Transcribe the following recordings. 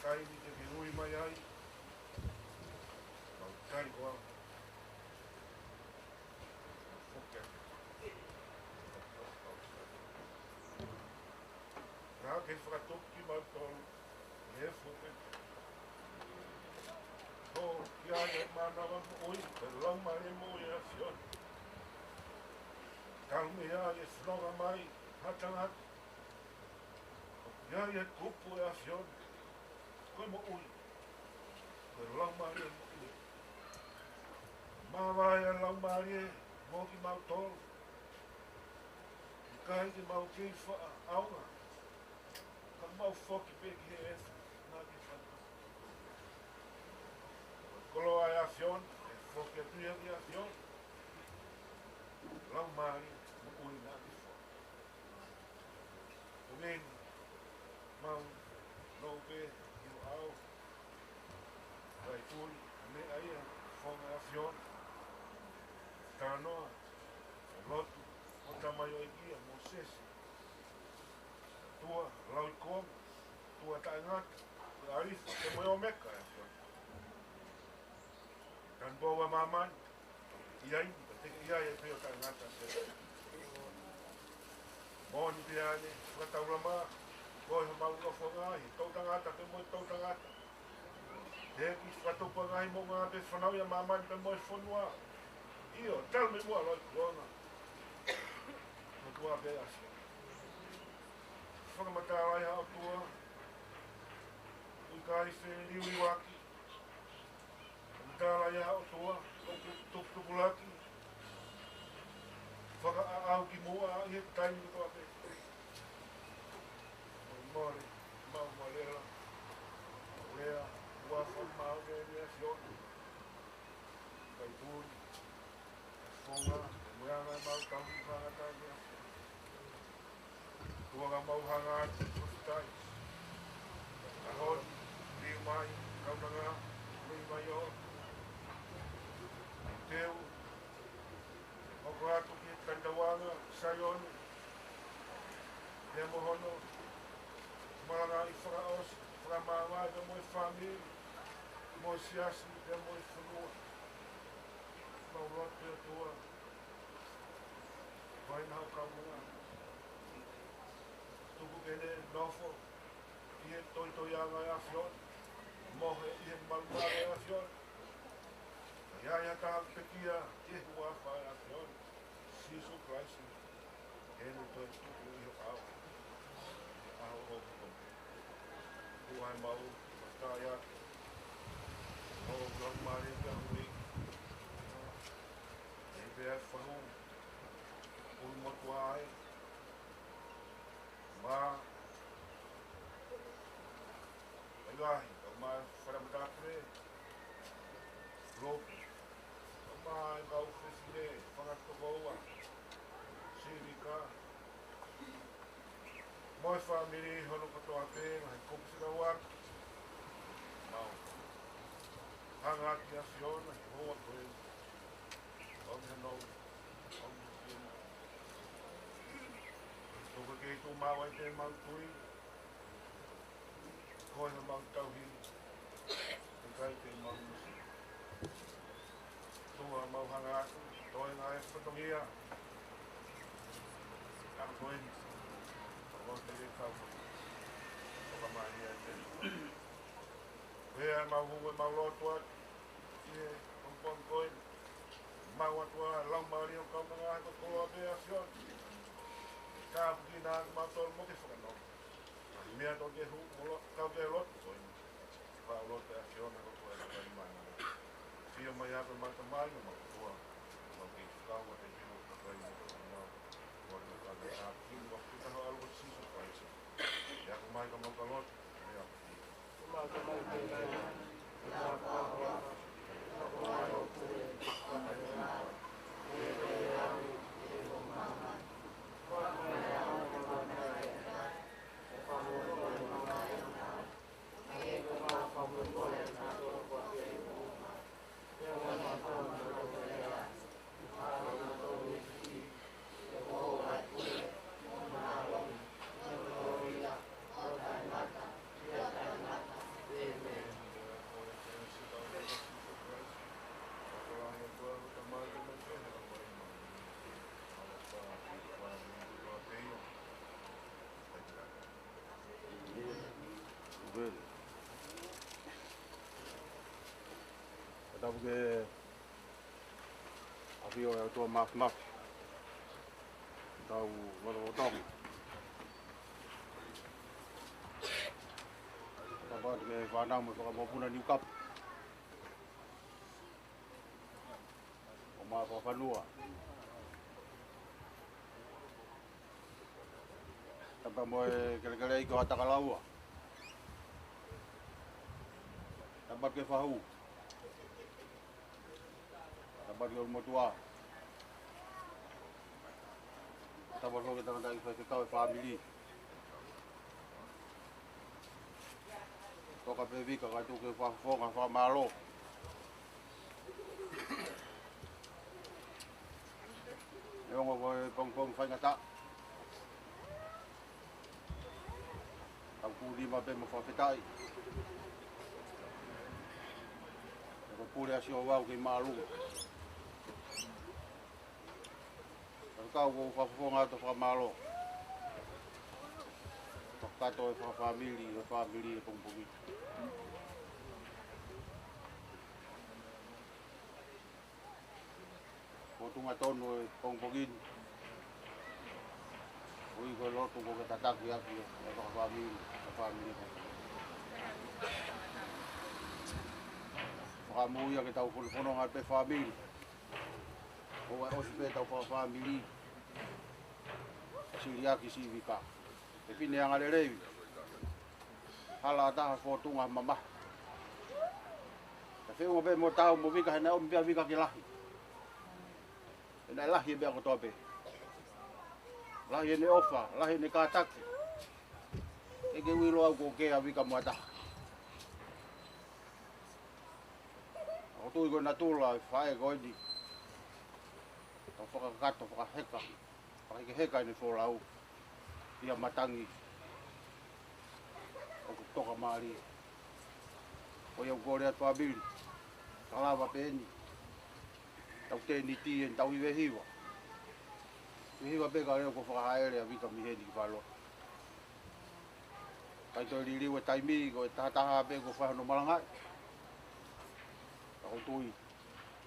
kai ni te hui mai ai. Mau kai koa. Fuke. Nā ke whakatoki mau tolu. He fuke. Ho, kia e manawa mo oi. Te lau mare mo e a fion. Kalme ia e whnonga mai. Hatangata. Ia e kupu e a fion. Koe mo ui. Koe lau mari e mo ui. Mawai e lau mari e mo ki mau tolu. I kai ki mau kei wha aunga. Ka mau whoki peki he efu. Nā ki whanu. Kolo ai a fion. E whoki a tuia ki a fion. Lau mari mo ui nā ki wha. O meni. Mau. Nau pe. Iu au. Vai tuli, me aia, whonga a fiona. Tānoa, lotu, o tamayo e kia, mo sesi. Tua, lau i konga, tua tae ngata, te arifa, te moe o meka e a fiona. Tan boa mamani, ia inda, teke ia e peo tae ngata se. Moni pe ane, whakataura maa, koe ha mau lofo ngahi, tau tangata, pe moe tau tangata. He ki whakatopa ngai mo ngā te whanau ia mamani pe moe whanua. Io, tell me mua loi kuona. No tua pe asia. Whakamatārai hao tua. Ui kai whi riwi waki. Whakamatārai hao tua. Tupulaki. Whaka au ki mua a ihe taimi tua pe. Mori, mau marela. Lea. Ua whamau e mea fiona. Kai tūri. Whonga. E muanga e mau tau ki whangata mea fiona. Tuanga mau hanga atu. Kofitai. Ahoni. Riu mai. Kaunanga. Rui mai o. Teu. Moko atu ki Tandawanga. Sayoni. Pea mohono. Maranga i whakaosi. Whakamāwai pe moe whamiri. Moe siasi, pe moe whanua. Mau rote a tua. Vai nau kaunga. Tuku kene nofo. Ie toi toi anga e a fion. Mohe ie malumare e a fion. Ia ia taha pekia. Ie hua whae a fion. Sisu Christ. Ene toi tuku iho au. Aho hoku toku. Tuai mau, matai ake. O grau mare ka hui. E pea whanu. Ui motu ai. Ma. Ai gahi, au mai wharamatatre. Ropi. Au mai Kaufusi, whangatokoua. Vika. Moi family hono katoa pēnga, hei kopusika watu. Mau. Hanga ati a Fiona, he hoa koe. Ongi hanou. Ongi Fiona. Toka kei tō mawa i te mau tui. Koe na mau tauhiri. Te kai te mau musi. Tua mau hanga atu. Toi ngā e whatongia. Ka koe ni. Wong te re Kaufusi. Toka mai ia te. Wea mau hunga mau lotu atu. Ie, pong koe. Mau atua lau maari o kaunanga ai ko koloa pēa Fiona. Ka puki nā mau tolu mo ke whakanau. Mea tō ke hu, kau ke lotu koe. Pao lotu a Fiona ko koe na kai mai. Fia mai hapa mata mai no mau tua. Mau ke kau te hiu ka kai mo ka mau. Koe na kai ka kiu wa puta ho algo siso Christ. Ia ko mai ka mau ka lotu. Mea puki. Mau ka mai te kai. Ia ka hoa. Ia ko mai o kue. Ia ka ngā. Ia ka au. Ia ko mama. Koe mai au ka mai e kai. E whamu o koe mai e ngā. Ia ko mai whamu o koe nā tō kua te uma. Ia wana tōna o koe ea. Ia wana tōna isi. Ia koho ai kue. Ia nā rongi. Ia koho ia. O tai ngata. Ia tai ngata. vele. Tapu ke avio e tua maf. Tau wotong. Tapat ke whanau mo whakamopuna New Cup. O maa whanua. Tapa mo e kele iko hatakalaua. Tapat ke whahu. Tapat ke motua. Tapat ke tangata i whaikau e family. Toka pe Vika kai tuke whafonga whamalo. Eongo koe pong whaingata. Tau kūrima pe mo whawhetai. Eko pūre asio wau ki mālunga. Kau ko whafonga ato whamalo. Whakato e family e pongpongi. Ko tunga tonu e pongpongin. Ui ko lotu ko ke tataki aki e family. Whakamuia ke tau whanonga pe family. O e osi pe tau family. Siriaki si Vika. E pine angare rewi. Hala ataha whotunga mama. Ka whiunga pe mo tau mo Vika hena o mbea Vika ki lahi. Hena lahi e bea ko tope. Lahi e ne ofa, lahi ne kātaki. Eke wilo au ko kea Vika mo ataha. O tui ko na tula e whae ko edi. Tau whakakato, whakaheka. Whakaheka ni wholau. Ia matangi. O toka maari. O iau kore atua bili. Kalawa peni. Tau teni tien, tau iwe hiwa. Hiwa peka reo ko whakahaere a Vika miheni ki whalo. Kai toi ririwe taimi ko e tahataha pe ko whahano malangai. Tako tui.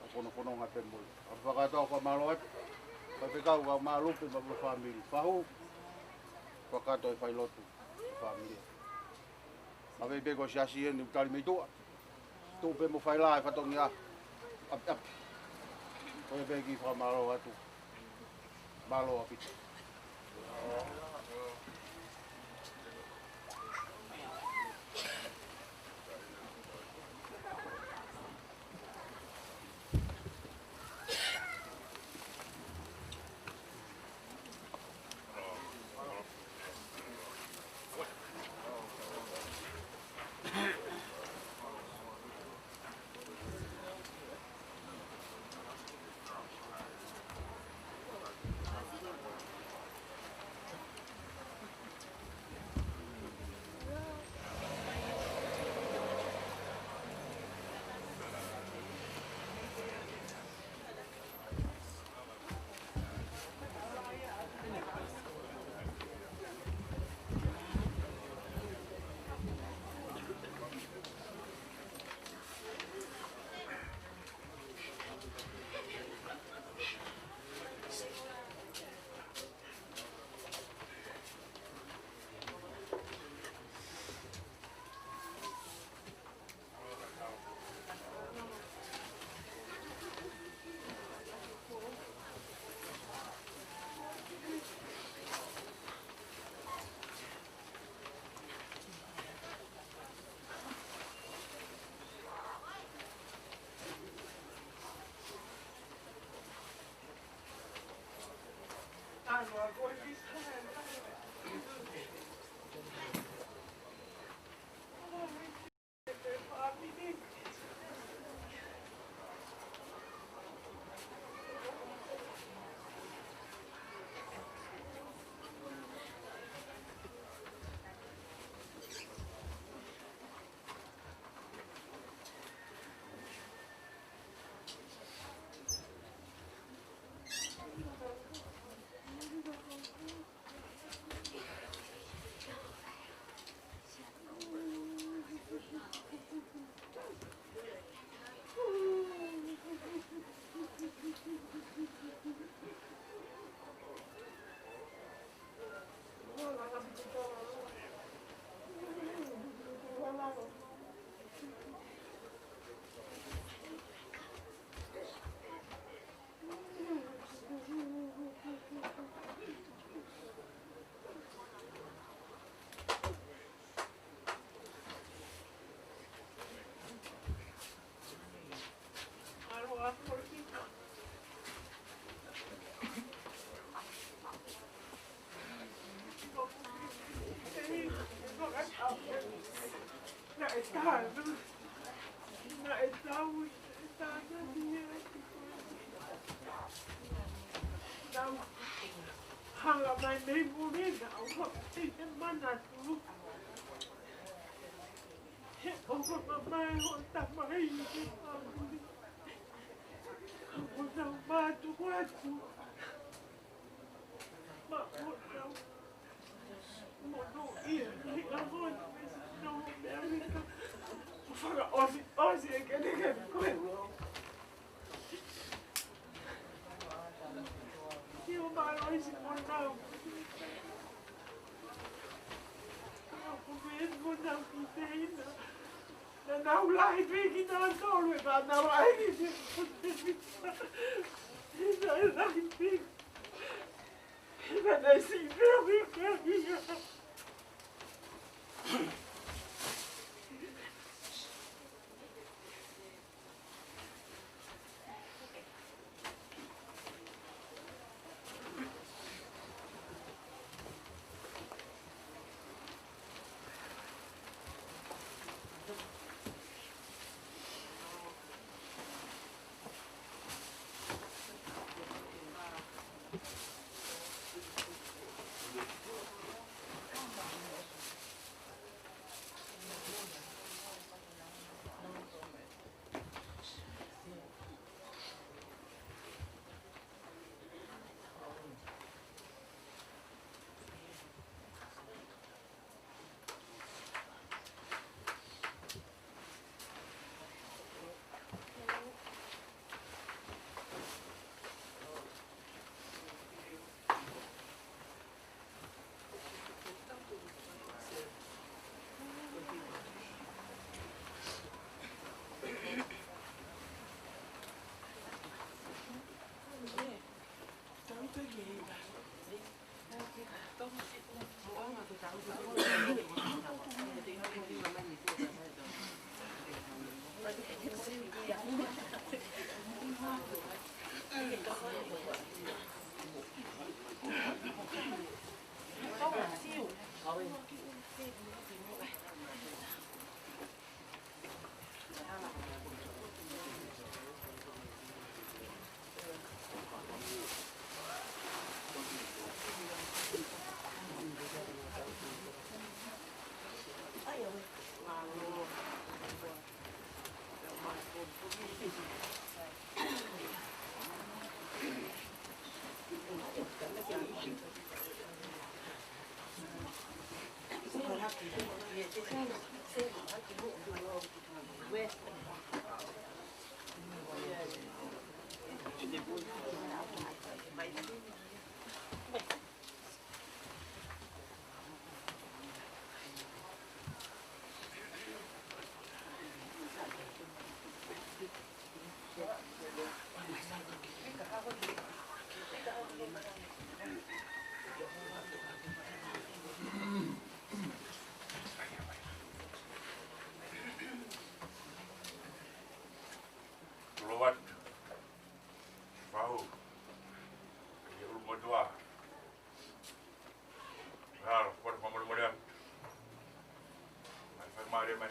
Tako whanonga pe moi. A whakatoa kwa malo atu. Kai pekau ka malupe ma kwa family. Whahu. Whakato e whailotu. Family. Mawe peko si asi eni utari meitua. Tupe mo whaila e whatongi a. Api. Koe peki whamalo atu. Malo apita.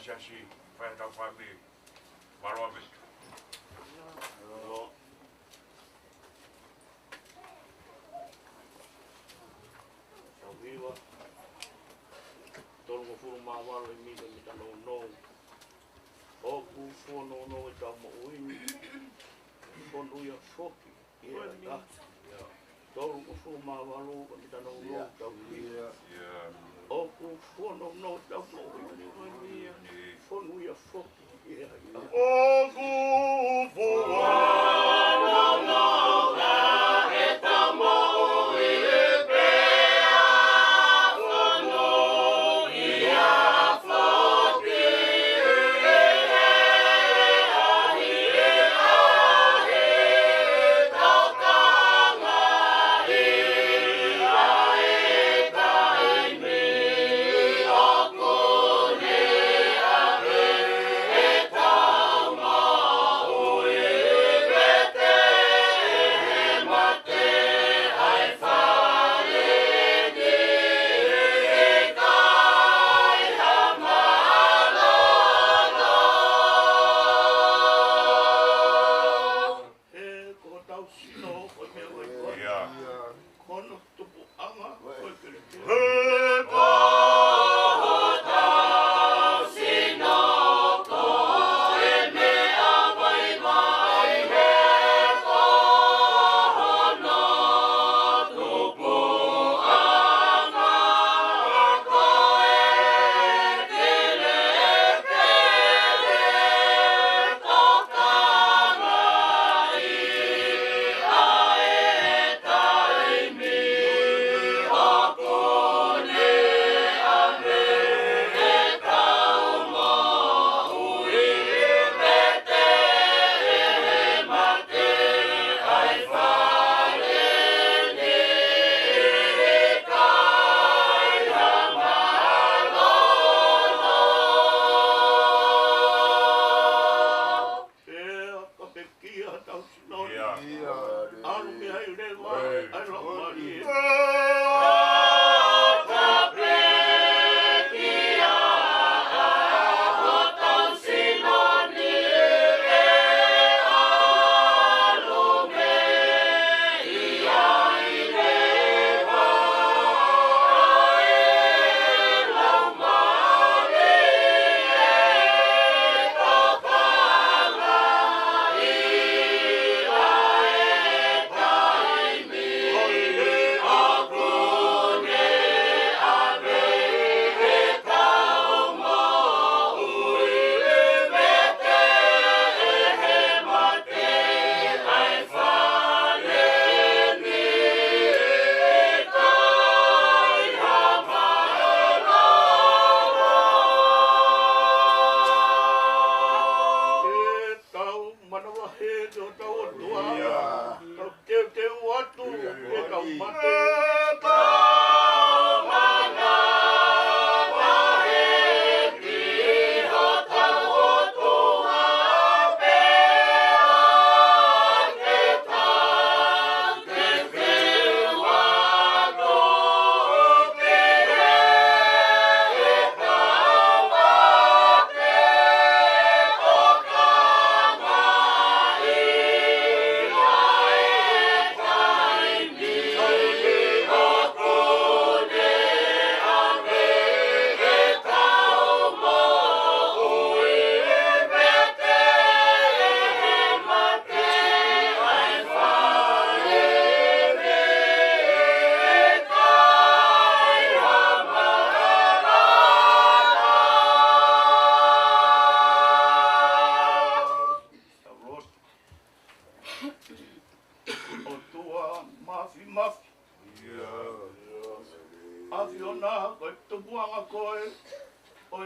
Shashi, friend of family, Marwami. Viva, tolgo furu mawalo e mita mita no. Oku fono no e tamo uini, fono ia foki, ia ta. Tolgo furu mawalo e mita no tamo Oku fono no tamo uini, fono ia foki, ia ta. Oku fono no e tamo uini. Oh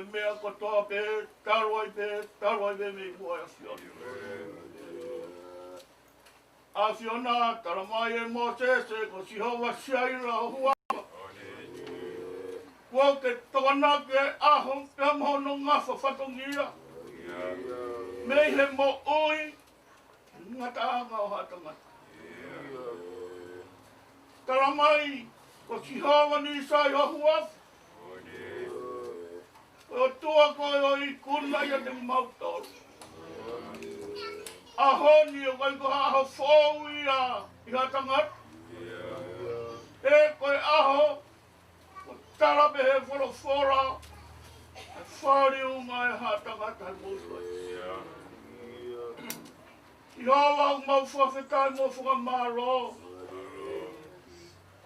koe mea kotoa pe, taroi pe me mua e Fiona. A Fiona, tara mai e mo sese, ko si hawa siaira hua. Kua ke tona ke aho, ke mohono ngafa whatongia. Mei he mo ui, ngata anga o hatangata. Tara mai, ko si hawa ni sai hua. O tua koe o I kuna ia te mautoro. Ahoni o kai ko aho fōu ia I hatangat. E koe aho, o tarape he whorofora, e whāri unga e hatangat hai mūsoi. I hawa o mau whawhetai mo whakamaro.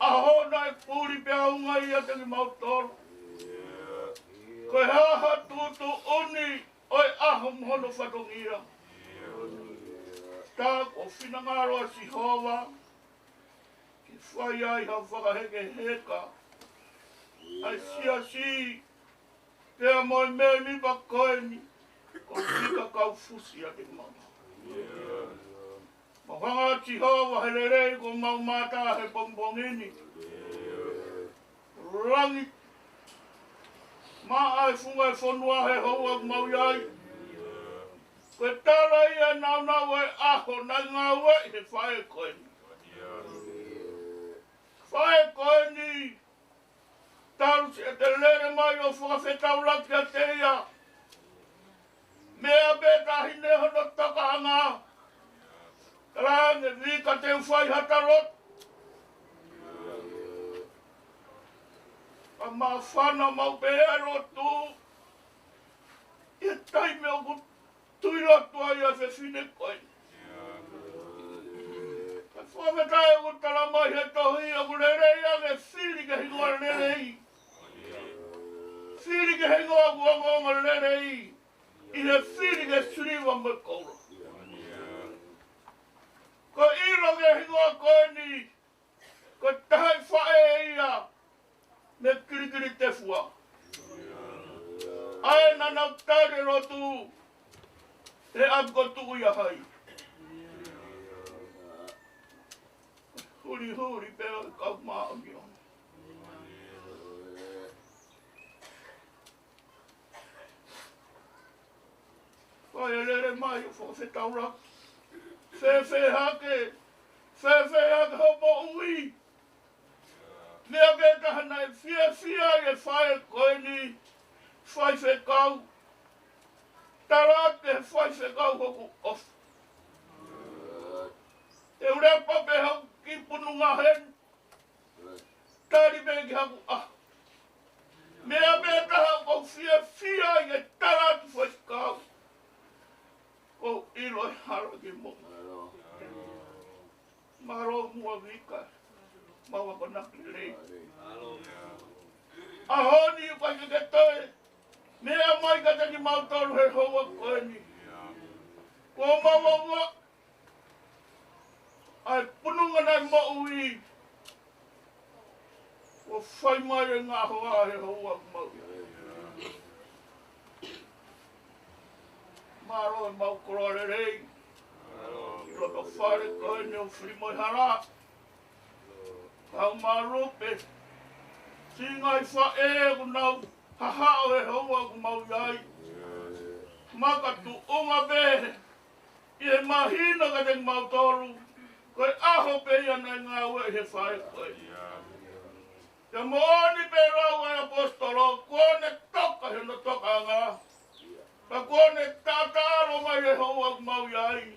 Ahona e pūri pia unga ia te mautoro. Koe haha tūtu uni oi aho mhono whatongia. Tā ko whinangaro a Sihova, ki whai ai hau whakaheke heka. Ai si, pēr moi mea mi pakoeni, ko Vika Kaufusi a te mama. Mahanga Sihova he rei ko mau mata he pompongini. Rangi ma ai funga e whanua he haua mau iai. Koe tara ia nau e aho na ngā ue he whae koeni. Whae koeni. Taru si e te lere mai o whakawhetau raki a te ia. Mea beta hine hono takanga. Range Vika te whai hatarot. A ma whana mau behero tu. I taime o ku tuilo tua ia se fine koe. Ka whametai o ku tala mai he tohi o ku rerei a me whiri ke hingoa rerei. Whiri ke hingoa ku ongonga rerei. I he whiri ke sriwa me koura. Ko iro ke hingoa koe ni. Ko tahai whae ia. Me kirikiri te fua. Ai nana tare rotu. He apko tuku ia hai. Huri pēo kau maa o miona. Wai e lere mai o whakawhetau raki. Whewhe hake hopo ui. Mea beta hana e fia e whae koe ni whai whekau. Tarate he whai whekau hoku off. E urea pape hau ki pununga hen. Tari me ki haku ah. Mea beta hau kou fia e tarate whekau. Kou ilo e haro ki mo. Maro mua Vika. Mawa ko nakilei. Ahoni o kai ke toe. Mea mai ka te ki mautoro he hoa koe ni. Ko mawa. Ai pununga nai mo ui. Ko whai mai e ngā hoa he hoa mau. Maro e mau korore rei. Roto whare koe ni o Filimoehala. Kau marupe. Singai whae ku nau hahao he haua ku mau iai. Maka tu unga behe. I he mahina ka te mautoru. Koe aho peia nei ngā ue he whae koe. Te mooni pe rau e apostolo. Kone toka he no toka ngā. Ka kone tātaro mai he haua ku mau iai.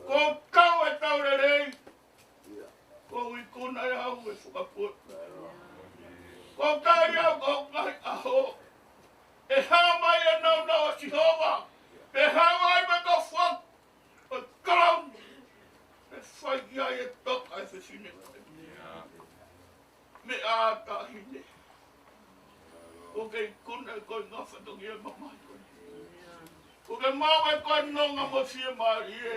Ko kau e taure rei. Ko I kuna e hau e whakaput. Ko tari au ko ngai aho. E hao mai e nau o Sihova. E hao ai me ko whak. O karam. E whai ia e toka e whishine. Me āta hine. Ko kei kuna e koe ngawhatongi e mamai koe. Ko ke mau e koe nonga mo fia maari e.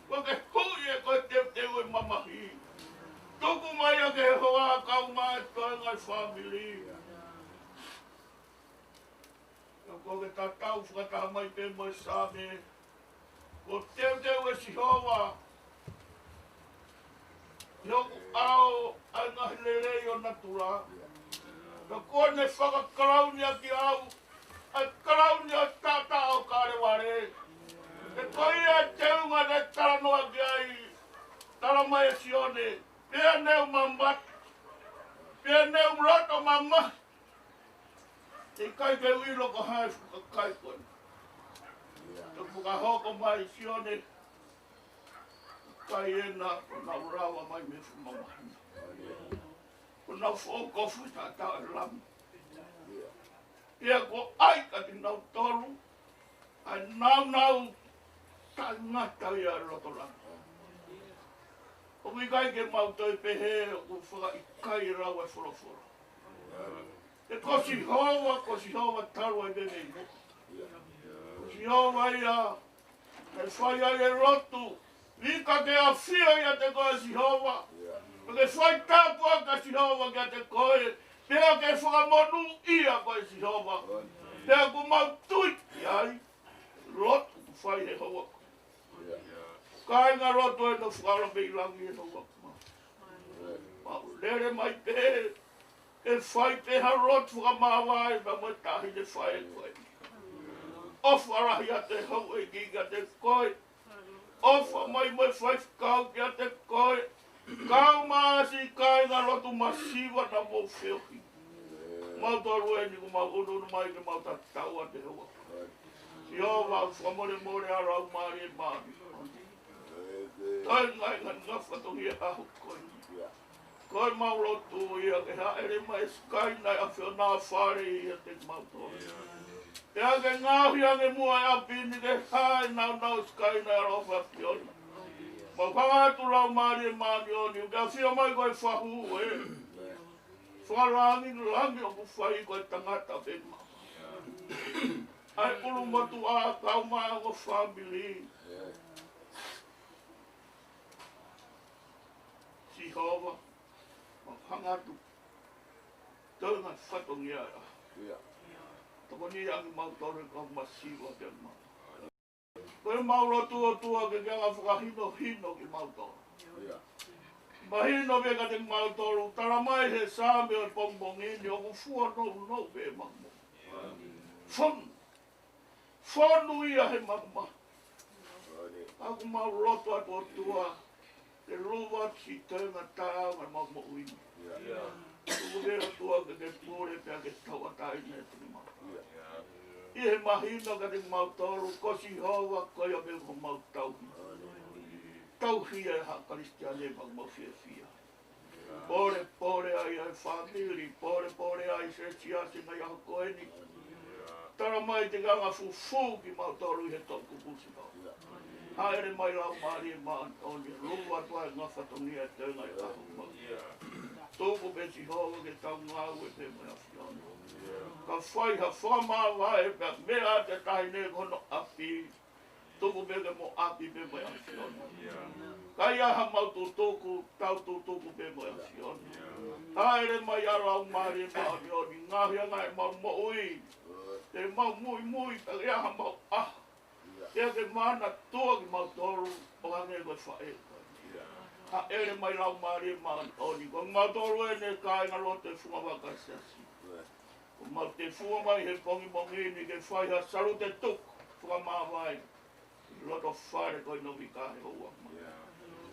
Ko ke hui e koe teo e mamahi. Tuku mai a ke hoa kau mai toa ngai whamili. ko ke tatau whakataha mai pe mo sāme. Ko teu e si hoa. Yoku ao ai ngahi lerei o natura. Ka kone whakakaraunia ki au. Ai karaunia tata o kare ware. E koia teunga ne taranoa ki ai. Tara mai e sione. Pea neu mambat. Pea neu roto mamma. E kai ke uilo ko hai whakakai koe. Te whakahoko mai sione. Kai ena na urawa mai me whamamahina. Ko nau whokofu tata e lamu. Ia ko ai ka ti nau toru. Ai nau tai ngata ia roto lamu. O mi kai ke mautoi pehe o whaka i kai rawa e whoroforo. E kosi hoa taru ai bebe. Kosi hoa ia. E whai ai e rotu. Vika te Apisia ia te koe si hoa. Ke whai tāpua ka si hoa kia te koe. Pea ke whakamonu ia koe si hoa. Pea ku mautui ai. Rotu ku whai he hoa. Kai ngā roto e no whakarambe i langi e no wakma. Mau lere mai pe. E whai pe ha roto whakamawai ma mo tahi te whai e koe. Ofa rahi a te hau e giga te koe. Ofa mai mai whai whakau ki a te koe. Kau maasi kai ngā roto masiwa na mō whiohi. Mau toru e ni ku mau unu mai ke mau tatau a te hua. Si o mau whamore a rau maari e maari. Toi ngai ngā whatongi e ahu koe. Koe mau rotu ia ke haere mai skai nai a whio nā whare ia te mau toru. Ea ke ngāhi ange mua e a pini ke hae nau skai nai a rofa piona. Mau whangatu rau maari e maari oni. Uka whio mai koe whahu e. Wharangi langi o ku whai koe tangata pe mau. Ai ulu motu a kau mai o whamili. Si hova, ma hangatu, taunga whatongi aia. Toko ni angi mau tore kau masiwa te mau. Koe mau rotu o tua ke kia ngā whakahino ki mau tore. Mahino pe ka te mau toru, tara mai he sāme o pongbongini o ku fua no pe mamu. Whonu ia he mamma. Aku mau roto atu o tua. Te ruwa si tēnga tāa mai mau mo uini. Tuku vera tua ke te pūre pia ke taua tai ne tini mau. I he mahino ka te mau toru, kosi hoa koe a me ko mau tauhi. Tauhi e ha karistiane mau mau fia. Pore ai ai whamiri, pore ai se tiasi mai aho koeni. Tara mai te ganga fufu ki mau toru i he toku pusi mau. Haere mai lau maari e maan oni rua tua e ngawhatongi e tēnga e ahu mau. Tōku besi hoa ke tau ngāu e pe mai awhiona. Ka whai ha whamāwa e pia mea te tahi ne kono api. Tōku beke mo api pe mai awhiona. Kai aha mau tō tōku, tau tō tōku pe mai awhiona. Haere mai a lau maari e maani oni ngāhia ngai mau mo ui. Te mau mui, ka aha mau ah. Ea ke mana tua ki mau toru o hange koe whae. Ha ere mai lau maari e maani oni. Ko mau toru e ne kai ngā lote funga waka siasi. Ko mau te funga mai he pongi mongini ke whai ha saru te tuk funga maa vai. Loto whare koe no Vika he hoa.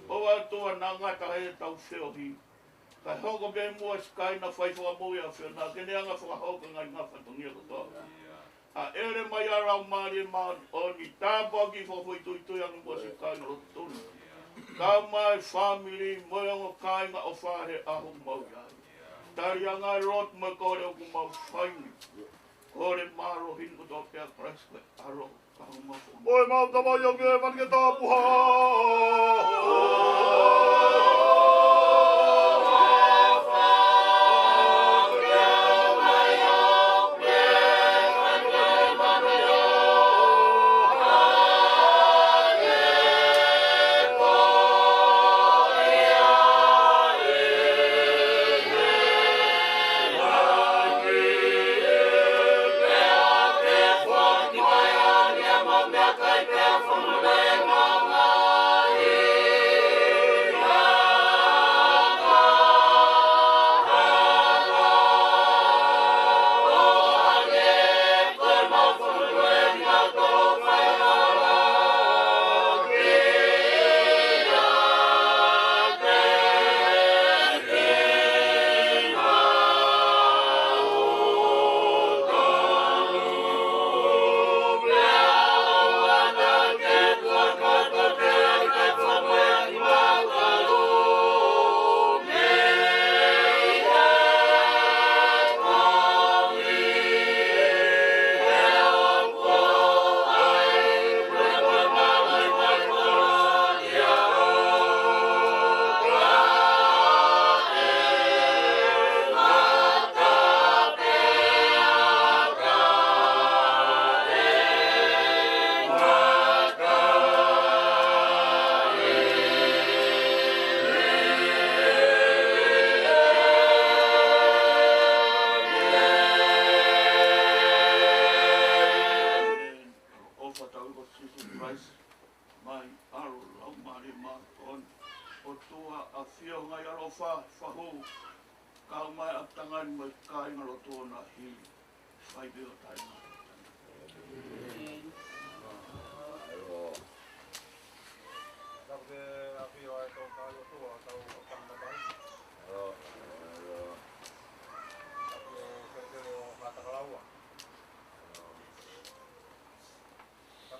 Oa tua nā ngata he tau whiohi. Kai hoko be mua skai na whai funga mui a whio. Nā kene anga whaka hoka ngai ngā whatongia kotoa. A ere mai a rau maari e maan oni tāpua ki whawhui tui anu mua se kāinga roto tunu. Kau mai whamiri moeongo kāinga o whahe ahu mau iai. Tari a ngai rot me kore o ku mau whaini. Kore maro hinu tō pia Christ aro kahu mau whaini. Oi mau tama yonge vange tāpuha! Yeah. Christ mai aro lau mari māton o tua a whio ngai alo whahu kau mai a tangani mai kai ngalo tōna hi whai beo tai mai. Tapi api awak tu kalau tu atau akan nabai. Tapi kerja mata kelawar.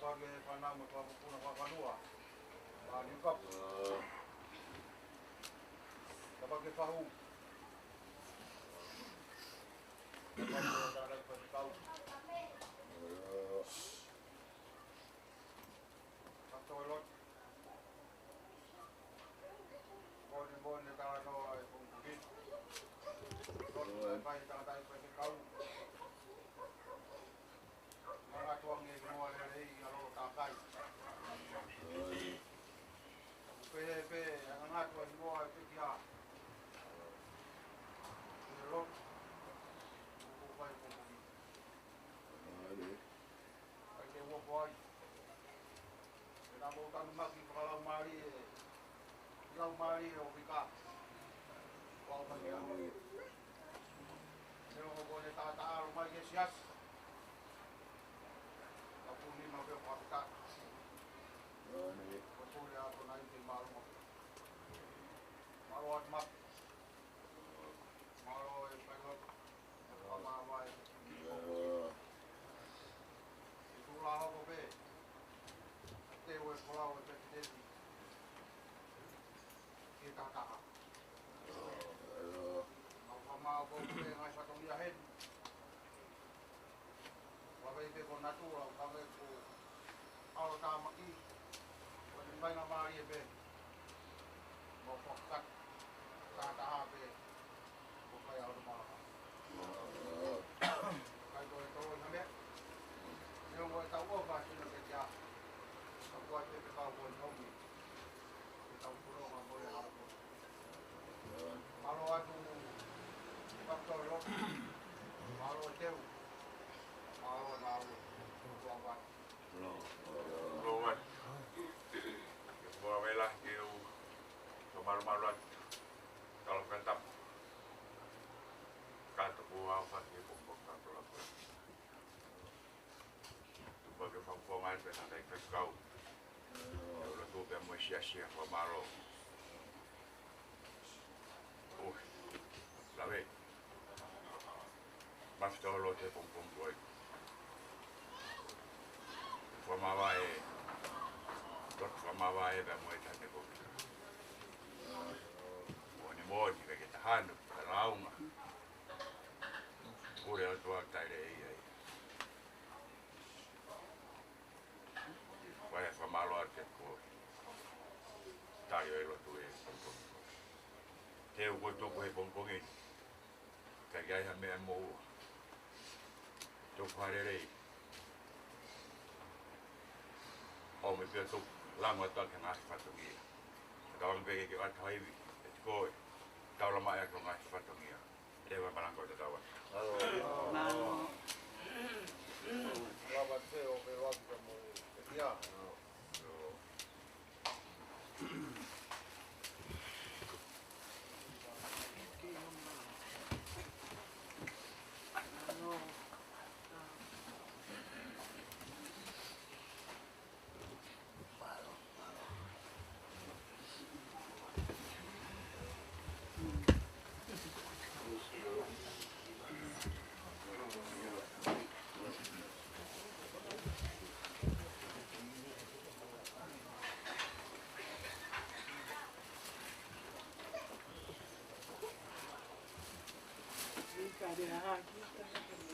Tapi panah macam pun apa kanua. Bani kap. Tapi fahu. Tapi cara berkau. Toilet. Bon kalau kau pungkit. Kalau baik kalau tak pergi kau. Orang tua ni semua ada kalau tak kai. Pe anak tua semua itu dia. Lok. Bukan pungkit. Ada buat. Kita bukan maki kalau mari. Lau mari o Vika. Wau mai a. Neo ko ne tata aro mai ke sias. Aku ni mau ke pakta. Ko pole a ko nai te maru. Maru at mak. Maru e pelot. Ama vai. Itu la ho be. Te o e pola o te te. Kita tak. Mau kau dengan satu liahin. Wabai be kon natura, wabai ko awal tamaki. Wabai mai ngamari be. Mau fokat. Kata habe. Wabai awal malam. Kai kau itu namanya. Yang kau tahu apa sih nak kerja? Aku ada kau pun kami. Kita pulau mana boleh aku. Kalau aku faktor lo, kalau jauh, kalau buat. Buat. Buat belah kau malu-maluan kalau kentap. Kata buah apa ni pokok kata apa. Tu bagi fungsi dengan baik kau. Kalau tu kan sia-sia malu. Lawe. Basta lo te pom boy. Formava da moita de boca. Moni que tá hando, tá uma. Por eu tô aí aí. Vai formar lo te por. Tá eu lo tu é. Teu gosto com pom aí. Kaya kami mo tuk hari o me pia tuk lang wa tak ngas patungi kawang bege ke at highway et ko taw la ma ya ko ngas patungi dewa malang ko tawa Halo. Lawan seo ke waktu kamu dia. Vika de haki,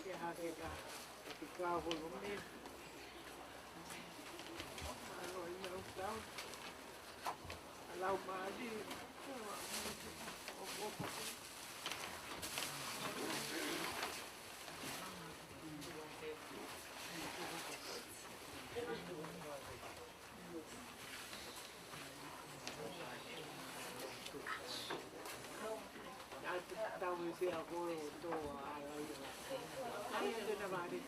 de harega, de Kaufusi. Alo ia utau. Alau mali. Tahu siapa itu ayah itu nama dia.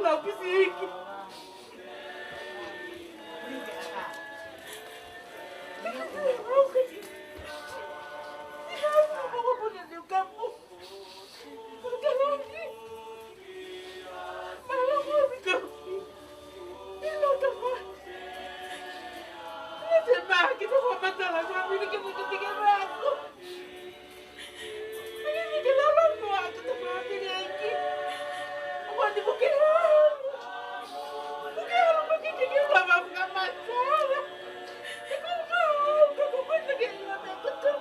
Mau pisiki. Kita mau masalah suami ini kita ketiga aku. Ini kita lalu aku tuh mati lagi. Aku di bukit. Bukit bukit kita udah maafkan masalah. Aku mau lagi aku tuh.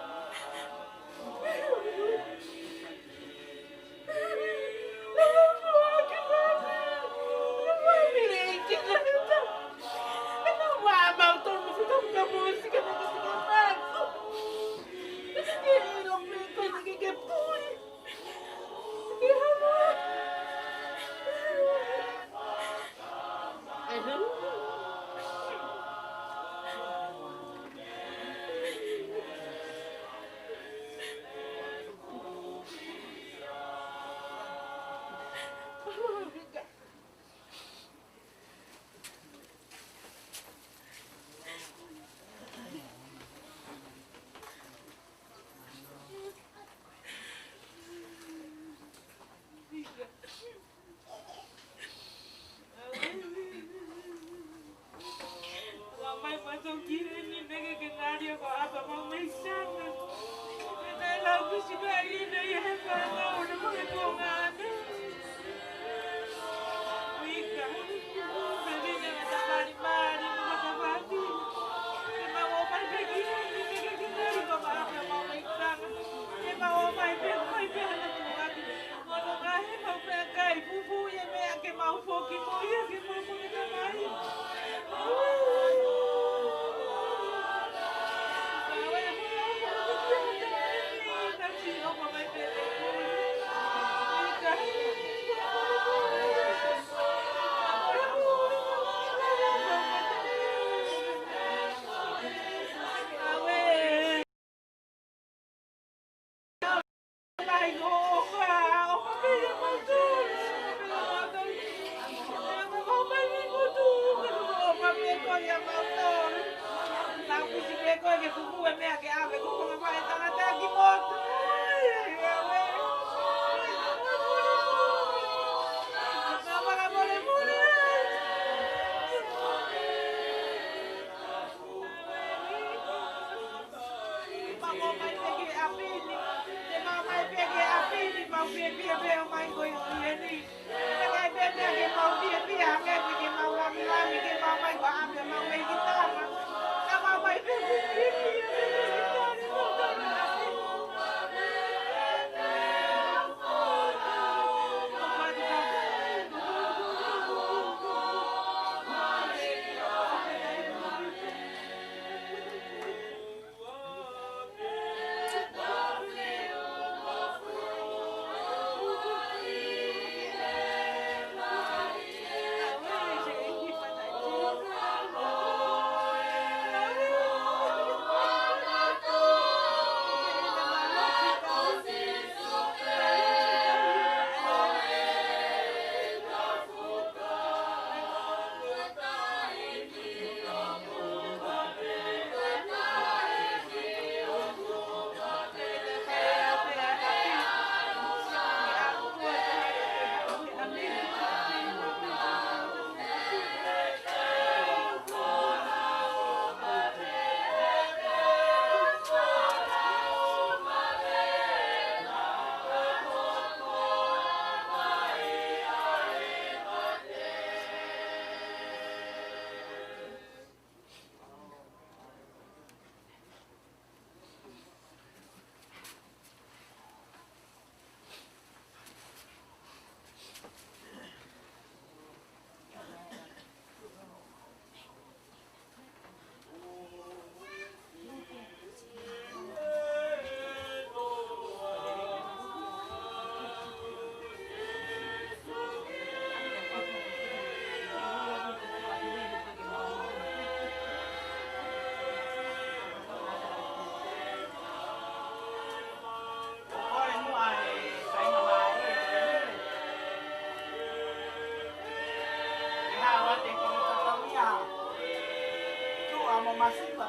mo masipa.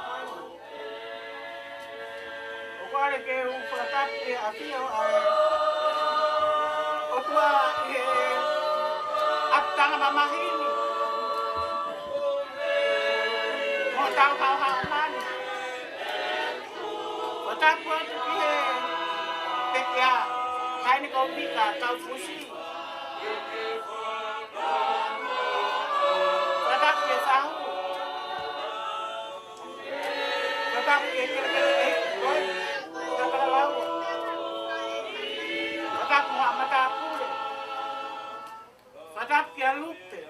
O kore ke u whakatapi a whio ai o tua i aptanga mamahini. Mo tau hau hau mani. O tapu atu ki he pekea kaini ko Vika, Kaufusi. Whakatapi e whahu. Whakatapi e kere koi. Whakatalau. Whakatapi hoa matapure. Whakatapi a lupe.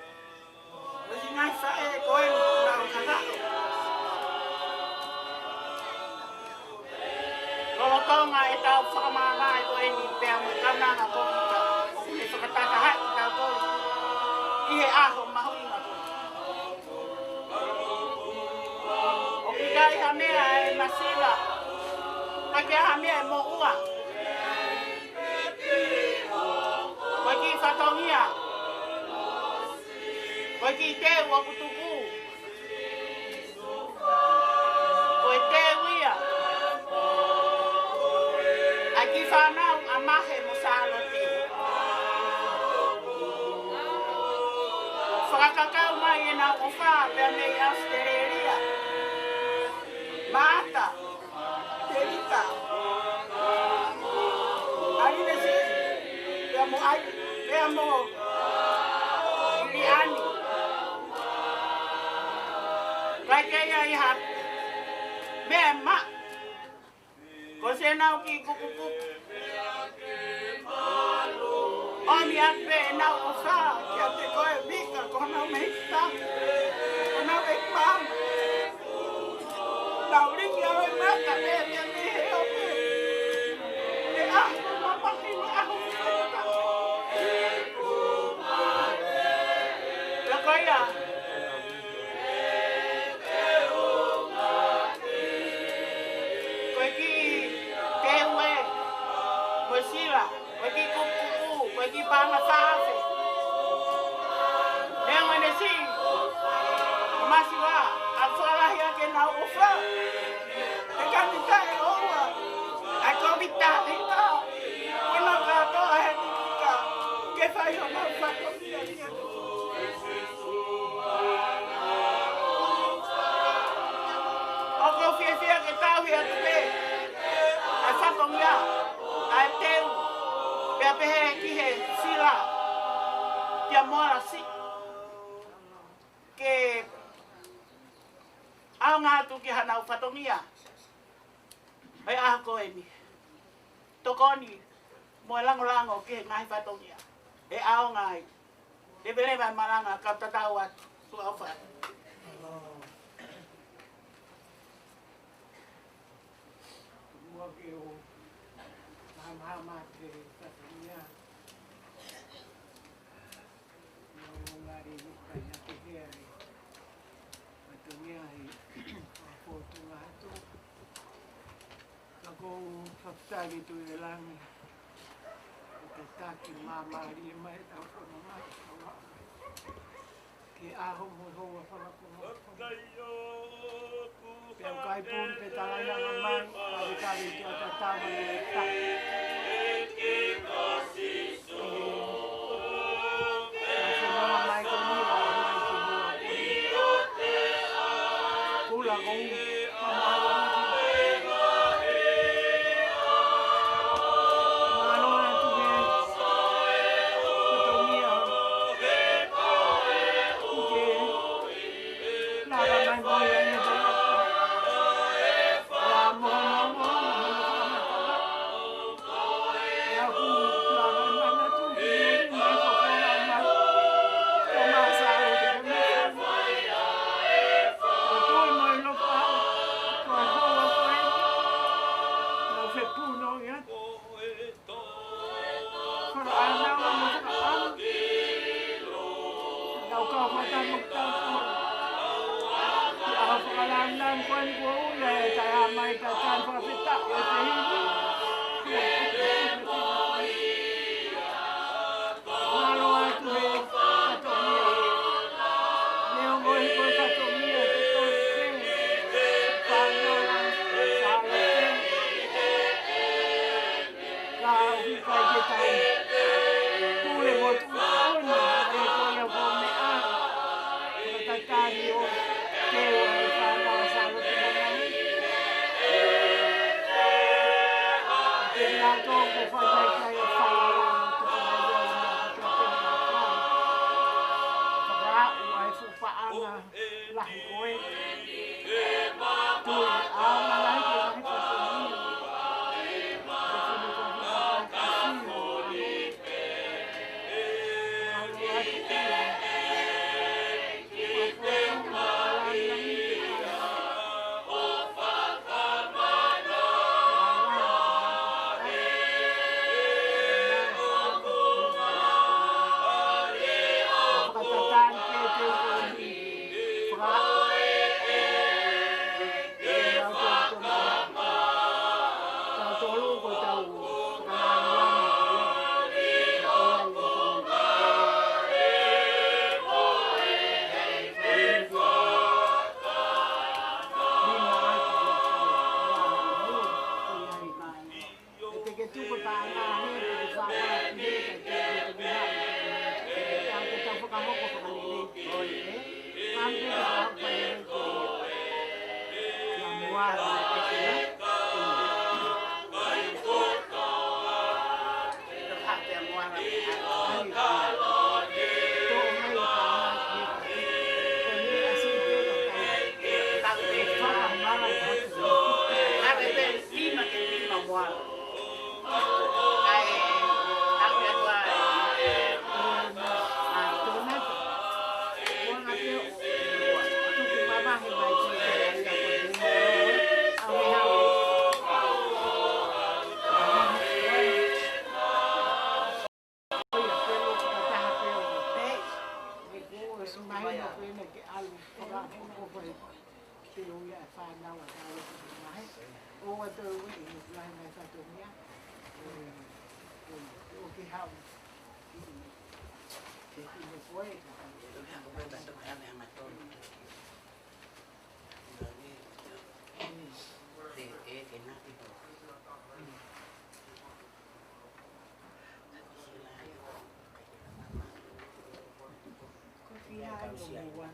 Wasi ngai whae koe na whakatapi. Lolotonga e tau whakamanga e koe ni pēa mo kananga ko Vika. E whakataka hai ki tau koe. I he aho mahuinga koe. O ki kai hamea e masila. Pake hamea e mo ua. Koe ki whatongia. Koe ki te ua kutuku. Koe te uia. Ai ki whanau a mahe mo sālo te. Whakakakau mai e nā uwha pia nei Australia. Mata. Te Vika. Arine si. Pia mo ai. Pia mo. Iriani. Kai kei ai ha. Mea ma. Ko se nau ki kukuku. Oni ape nau uwha. Kia te koe Vika. Ko nau me hita. Ko nau e kpam. Nau ringi au e mata. Mea mea me he ope. E aho mapaki me aho whakata. Ia koia. Koe ki te ue. Koe sila. Koe ki kukuku. Koe ki panga whaafe. Nea ngone si. Masi wa. A whalahi ake nau uwha. E kanita e oua. Ai ko Vita hita. Kona katoa he ni Vika. Ke whai o nau whakomia nia. O ko whiawhia ke tau hia tupe. Ai whakomia. Ai teu. Pea pehe ki he sila. Tia moara si. Ke au ngā tu ki hanau whatongia. Ai aha koe ni. Tokoni. Moe lango lango ki he ngai whatongia. E ao ngai. E bele mai maranga ka tatau atu. Sua au whai. Mua ki o mahama te whatongia. Mua ngari nukai na te heari. Whatongia he whapotunga atu. Ako whaptari tu e langi. Ke taki mamari e mai tau kono mai. Ke aho mo hoa whalakono. Pea kai pūn pe talainanga mai. Pari kari ki o tatawa ni e taki. Se mama mai ko niwa o mai ki mua koni. Kula kong mamaha lahi koe. Tui a malai ke lahi whakoni. Ko tini ko vika kasi o anu. Malu atu kua.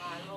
Yeah.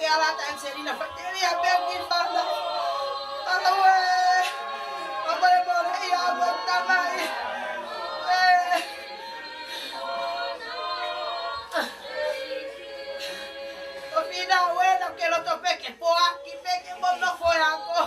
ala tan serina fatiri abe kifala. Apa le boleh ya buat tamai. Opina bueno que lo tope que po aquí pe que no fue algo.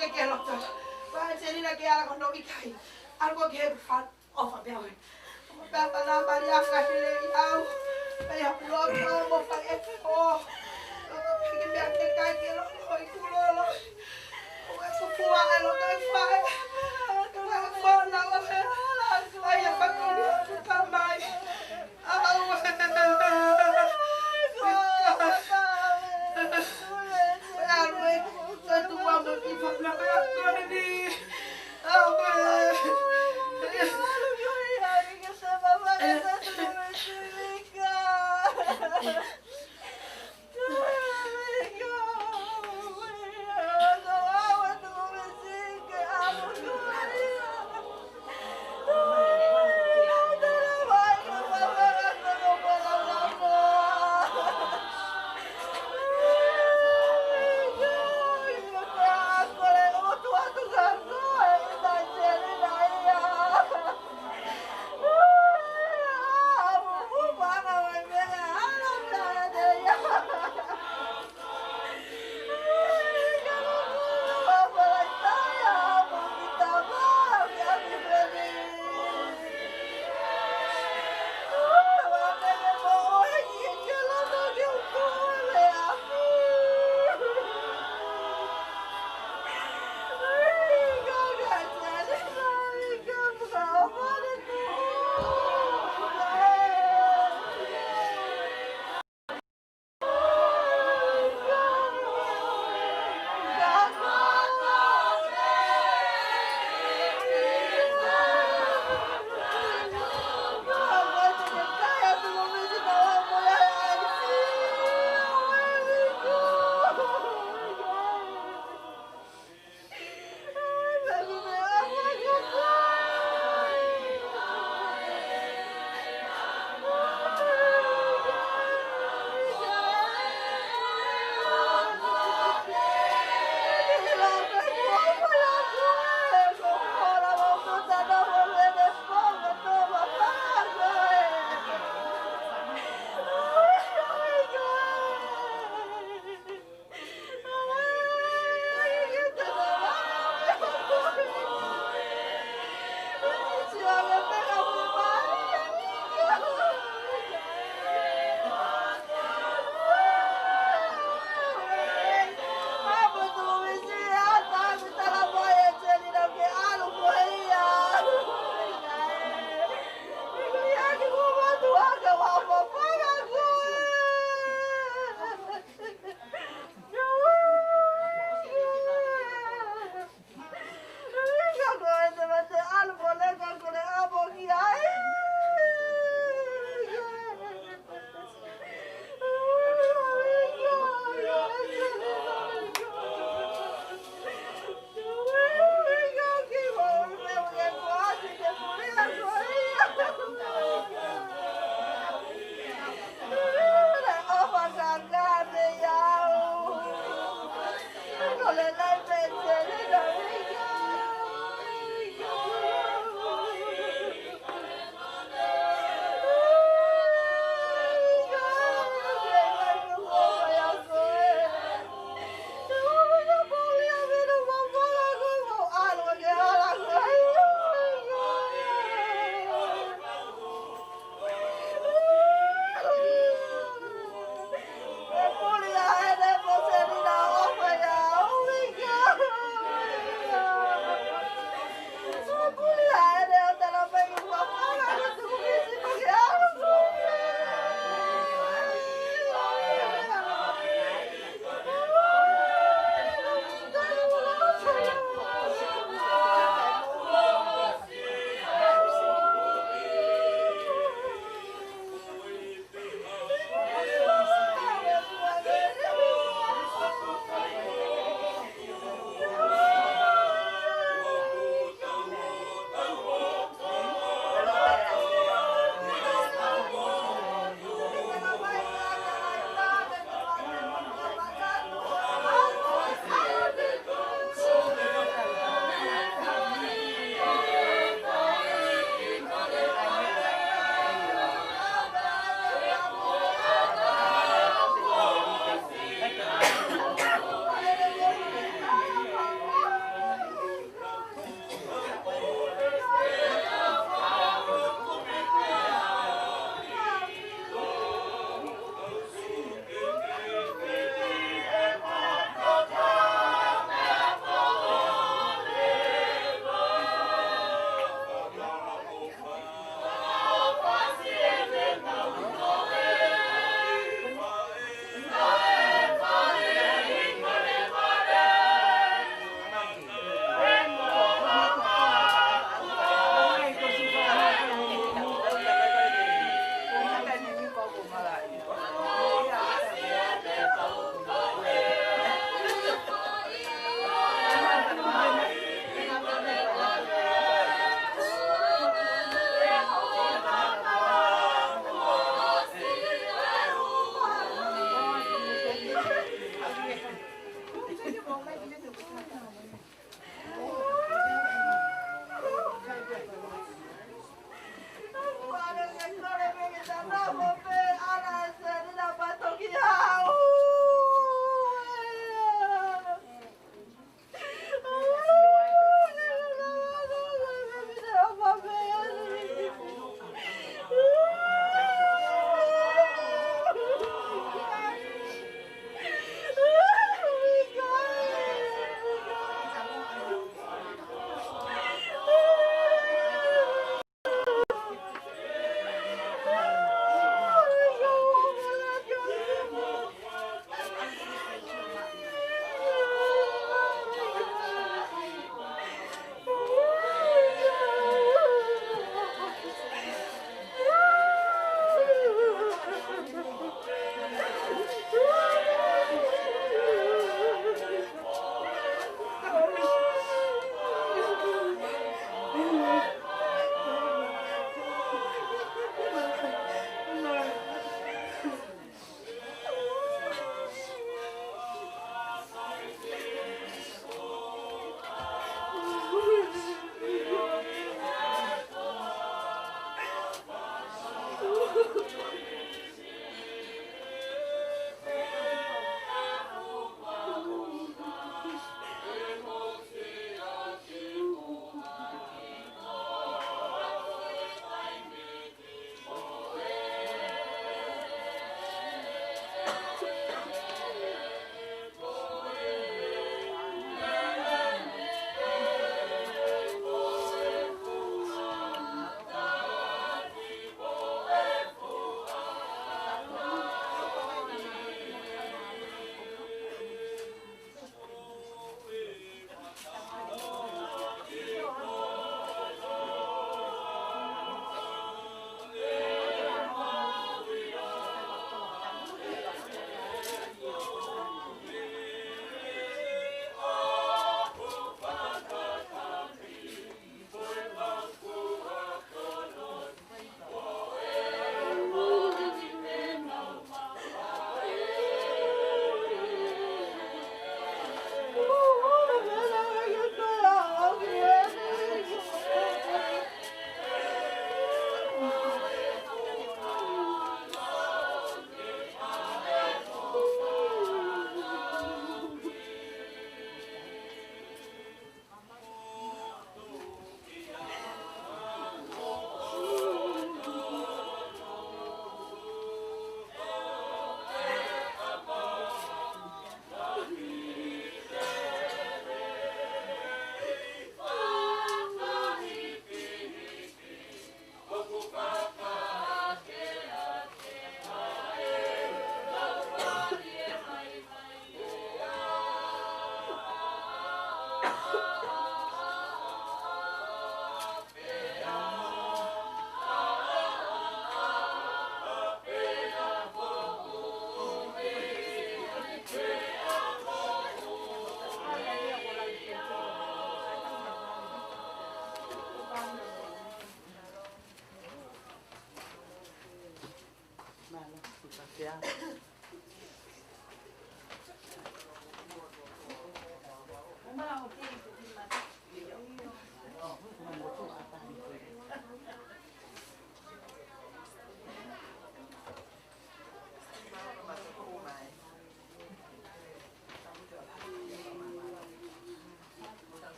Que lo estoy. Va a ser que ahora cuando Vika algo que fa ofa beo. Como para la María Cajile y au. Pero pulo no mo fa oh. Que me hace caer que lo hoy culo lo. O eso fue lo que fue. Que fue la mujer. Ay, ya para que está mal.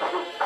Thank you.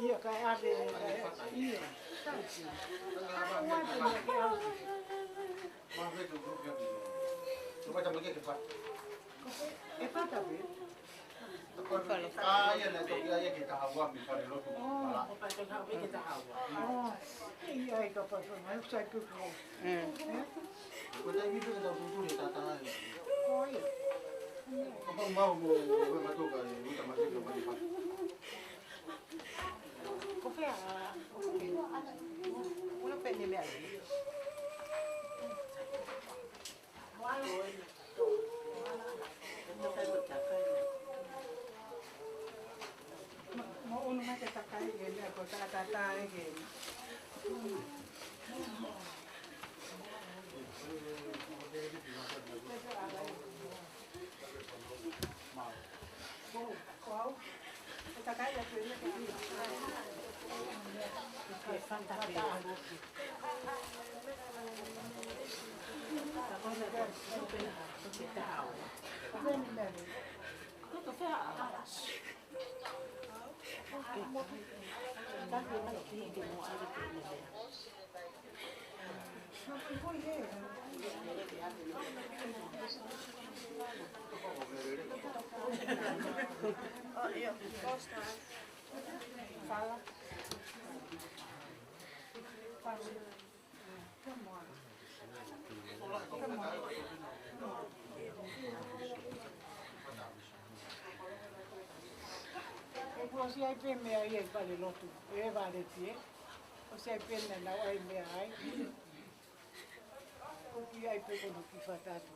Iya kayak ada iya. Coba coba lagi cepat. Apa tapi? Kaya na ito kaya kita hawa mi pare lo tu. Wala. Oh. Iya ito pa so may sa ko. Kung tayo dito sa buto ni tata. Oh iya. Kapag mau mo mato ka ni kita masih ko malipat. Kopi ah. Uno pende me ali. Mau uno mate takai gele ko tata gele. Wow. Takai ya tuh ini. Oke, fantastis. Oh iya, costa. Fala. Come on. Se hai penne aí e vale lotu, e vale tie. Se hai penne na ai me ai. O que hai pego no que fatatu.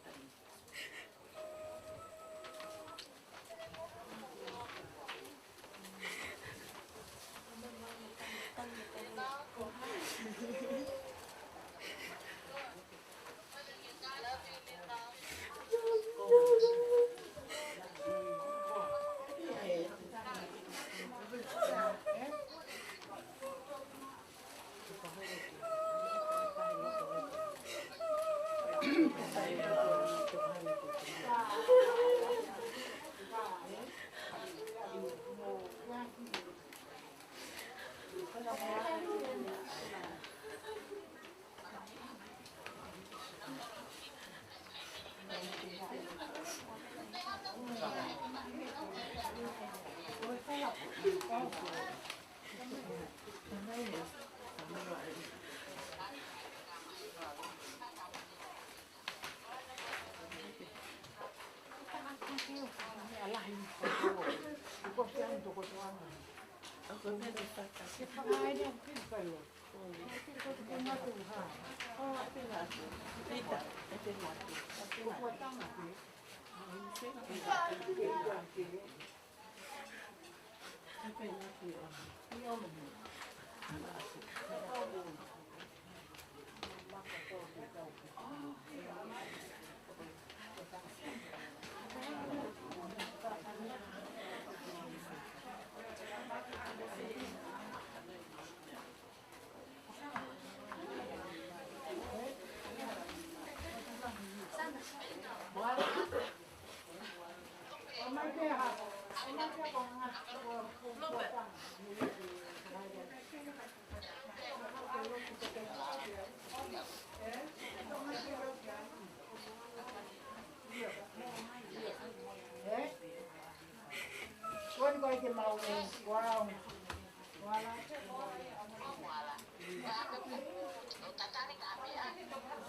Quando vai ter mal, uau.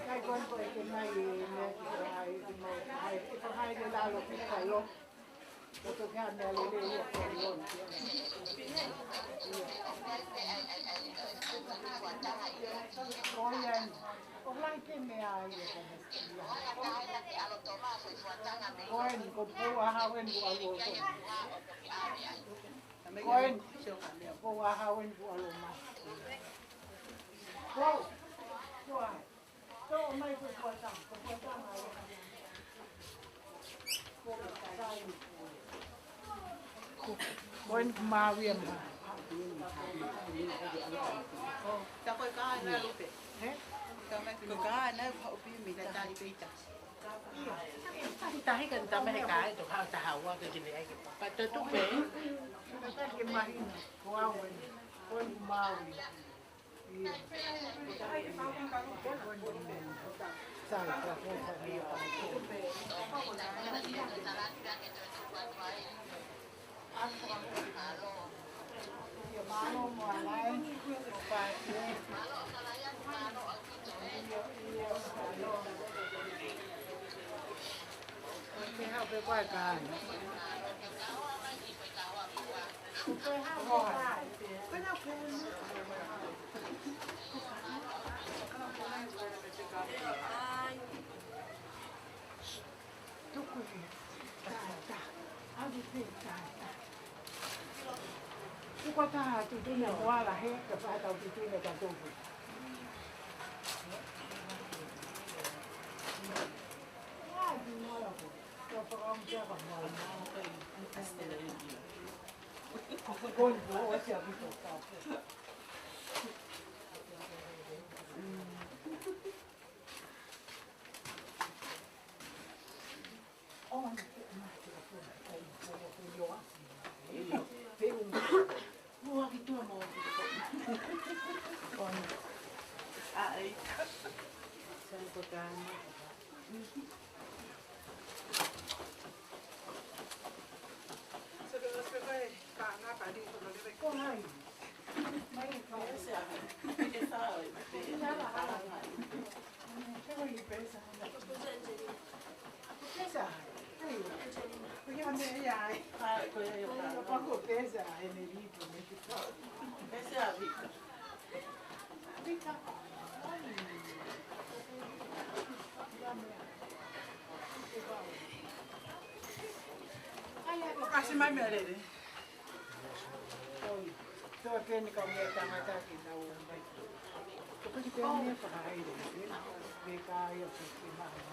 Kai kon ko ke nai me ai mo ai ko hai de la lo pi kai lo. Koin kumawien ha. Takoi kai na lupe. He? Ko kai na ko pi mi ta tali pe ta. Tahi kan tama he kai to ha ta hawa ke jini ai. Pa to tu pe. Ta ke mahin. Kuawen. Koin kumawi. Iya. Sai ta ko sa dia. Có ta tụi tôi nhà hoa là hết cả phải tàu tụi tôi là cả tụi con bố ở nhà bị tổ tàu mua cái tua màu còn Ai. sao có cái có hay mấy cái Esa. Esa. cái gì pesa pesa porque a minha ai eu pago pesa energia Esa é a Vika. Vika Kasi mai me rere. Tô aqui no caminho da mata aqui na rua. Eu tô aqui na minha família. Vika eu fiquei mais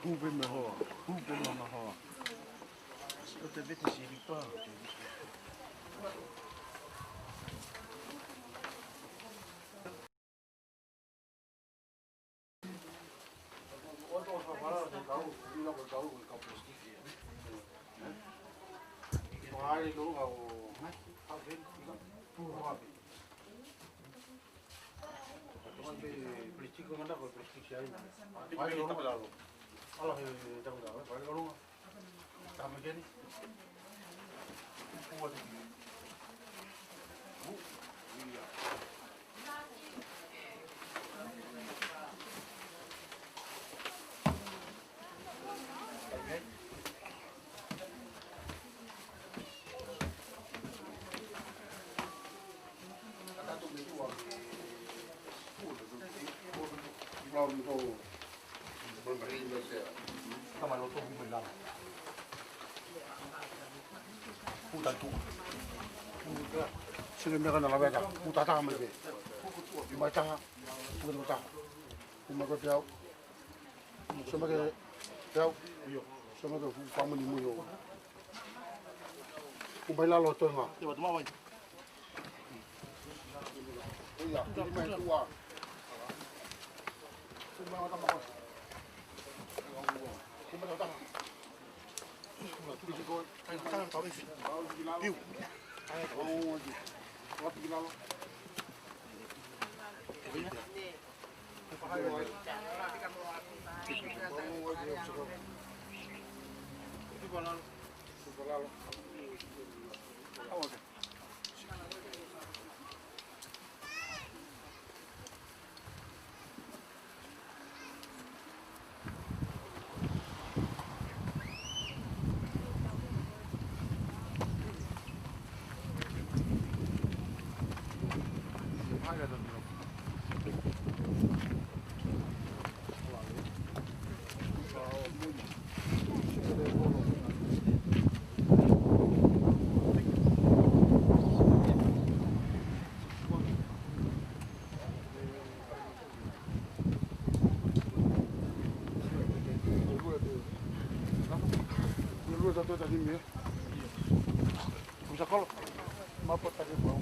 Hupe me hoa, hupe mana hoa. O te vete siri pā. Sini mereka nak lawat, putar tangan mereka. Baca, putar baca. Mereka tahu, semua ke tahu, semua ke kamu ni muyo. Umpai lalu tu ngah. Te watu mawai. Iya, ini main tua. Semua orang makan. Semua orang. Tangan kau isi. Piu. Oh, waktu kita lalu. Satu tadi ni. Bisa kalau mampu tadi bau.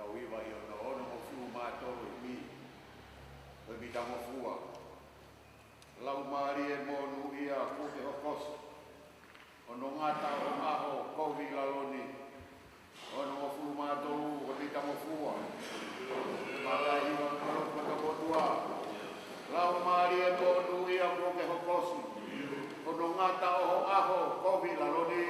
tau iwa i ona ono mo fu mātoro i mi. Oi mi tango fua. Lau maari e mo nui a kuke hokosi. Ono ngata o aho kovi laloni. Ono mo fu mātoro oi mi tango fua. Mara i o karo kata kotua. Lau maari e mo nui a kuke hokosi. Ono ngata o aho kovi laloni.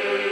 Amen.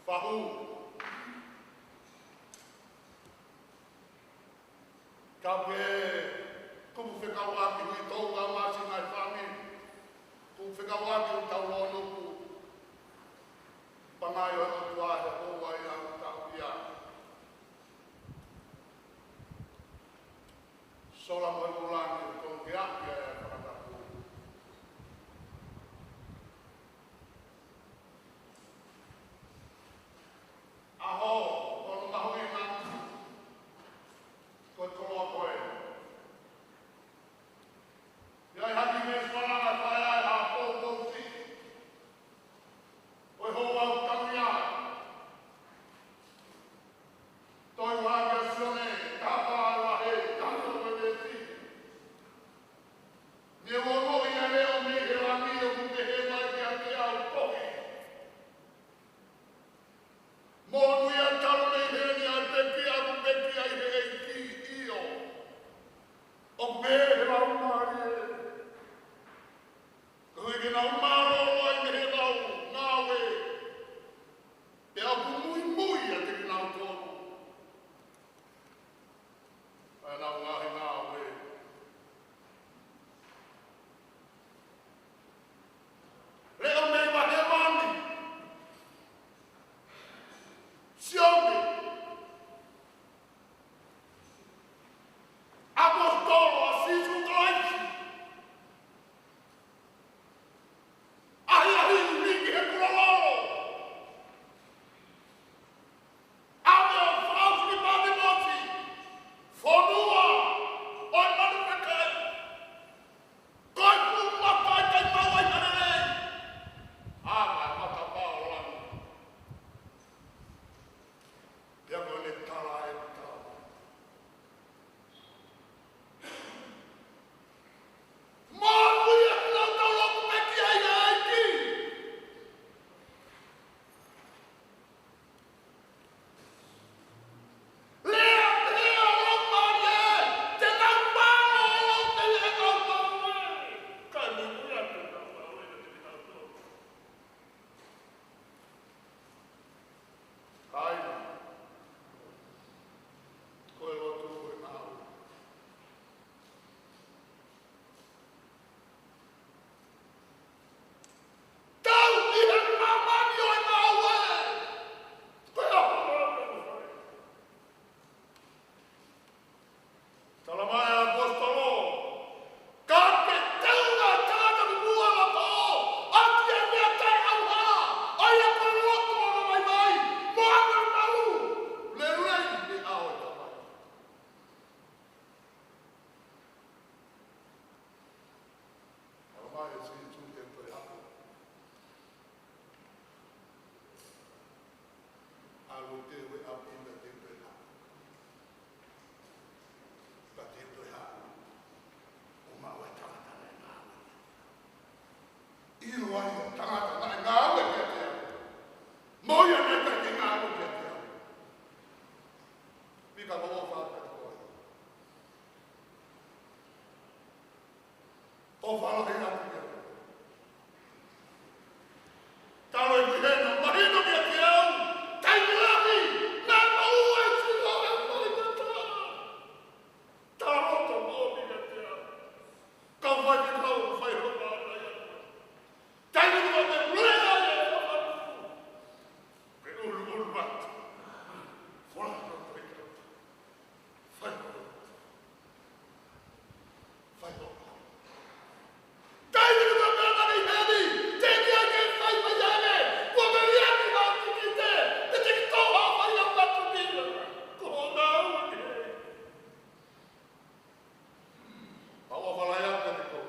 Pahu. Kape, kumu whika waki hui tau ngā māsi ngai whami. Kumu whika waki hui tau lono ku. Pangai o e tua he hoa i au tau ia. Sola mo e kulangi tō ke aki e whakatapu. Aho, kono mahui ngā. Koe koloa koe. Iai haki me whananga whae ai ha Kaufusi. Koe hoa au tangi ai. Toi wākia sione, ka whāua he, ka whāua me ti. Nia wono i a leo me he rangi o kuke he mai ki a te au kohi. Mōnui a talo nei he ni a pepi a ku pepi ai he e ki io. O me he lau maari e. Kui ke nau maaro ai me he lau, nāwe. E au ku mui mui a te ki nau tōru. Ai nau ngahi nāwe. Leo mei wa he mani. Sione. Apostolo asisu klaisi. Ahi ahi mingi he kuroloro. Ame o whausi mani mosi. Fonua. Oi manu pekai. Koi kumakai kai mawai hanenei. Ama e mata pao lani. Pia koe ne tala e tala. Māku i e nau tau loku peki ai e aiki. Lea, lopari e. Te nau pao o lo te e nau pao e. Kai me kura te nau pao e te nau pao. Kaina. Koe lotu e nau. Tau i he mamani o e nau e. Koe aho e. Tala mai apostolo. Ka te teunga tāta ki mua la pō. Ati e mea tai au ha. Ai e koe loto ana mai mai. Moana nau. Le rei ni ao e tamai. Tala mai e si tu te toi hapo. Alo te we apu na te toi hapo. Ka te toi hapo. O mau e tangata nei ngā awe. Iro ai o tangata nei ngā awe kia te au. Moia nei kai ki ngā awe kia te au. Vika hoa whāpea koe. O whalahi apu kia te au. Taro e kuhena, mahino kia te au. Taimi lahi, nā mau e sila e mai na tā. Taroto mōni kia te au. Kau whai ki kau whai hoa nei atu. Taimi kua te rea e whakamu. Ke uru matu. Whana te kau. Whai hoa. Whai hoa. Taimi kua mea mani heni. Te kia ke whai mai ane. Kua me riaki nā tiki te. Te tiki tauha whai au matu nina. Ko nā uni hei. Awa whalai ake te kau.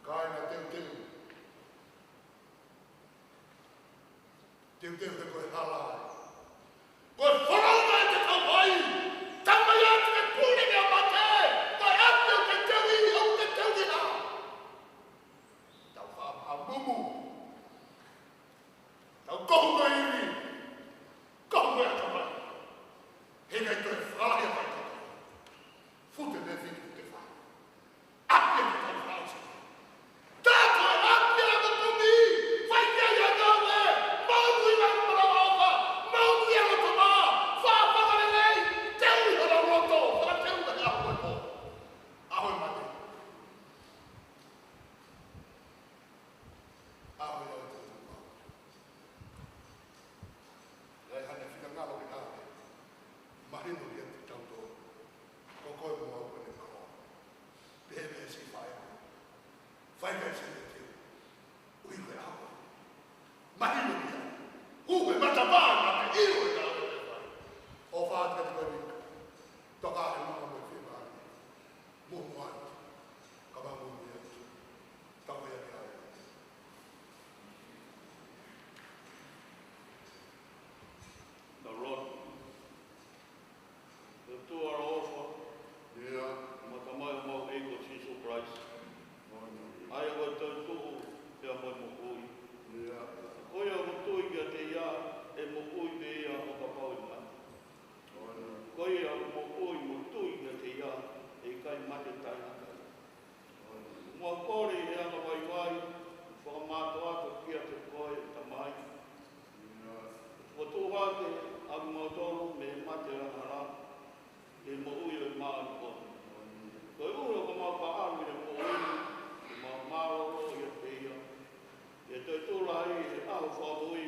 Kaina teu. Teu te koe halai. Koe whanau mai te tau mai. Tau mai atu ke pūringa mate. Koe atu o ke teu iwi au ke teu iha. Tau whāpā mumu. Tau kohu koe iwi. Kohu koe atu mai. Hei toi whalai a mai tau. Fute me whitu te whā. Apia te tau whāusa. Tā koe apia ko kumi. Whai kia ia ngā we. Mahinunia. Uwe matabana pe iwe na olefa. O fata de Vika. Toka he mama mo fi ba. Mo mo. Kaba mo ni. Tawo ya ya. The Lord. The two are also. Yeah. Matamai mo ego Jesus Christ. Ai wa tu te mo mo kui. Yeah. Koia mo tui kia te ia e mo kui te ia o papau i mai. Koia mo kui mo tui kia te ia e kai mate tai haka. Mua kore e anga wai wai, whakamato ato kia te koe ta mai. Wa tūhate a mautoro me mate rangara e mo ui o maa i kone. Koe ura ka mau paaru e mo ui, ma maroro i a te ia. E te tūrai e aho whaatui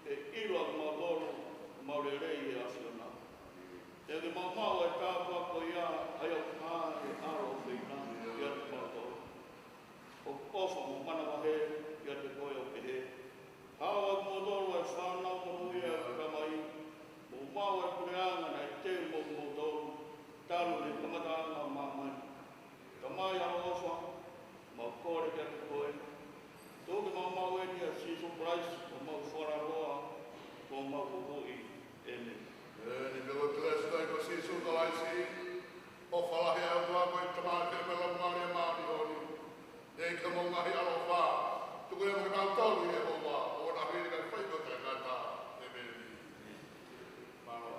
e ilo a mautoro maure rei e asiona. E ke mau e tāpako ia ai au kā e aro whina i a te mautoro. O kofa mo mana wahe i a te koe o pehe. Hawa mautoro e whanau mo ui e kamai. Mo mau e kureanga na e te mo mautoro. Taru ni kamataanga mamai. Kamai a ofa, ma kore kia te koe. Tōke mau e ni a Jesus Christ, o mau whararoa, o mau kuhui. Amen. Ni me lo tres dai ko si su ko ai si. O fala he au tua ko te ma te me lo ma ni ma ni oni. E ka mo ngai alo fa. Tu ko mo ka tau ni e mo wa. O na ri ka fai ko te ka ta. E me ni. Ma no.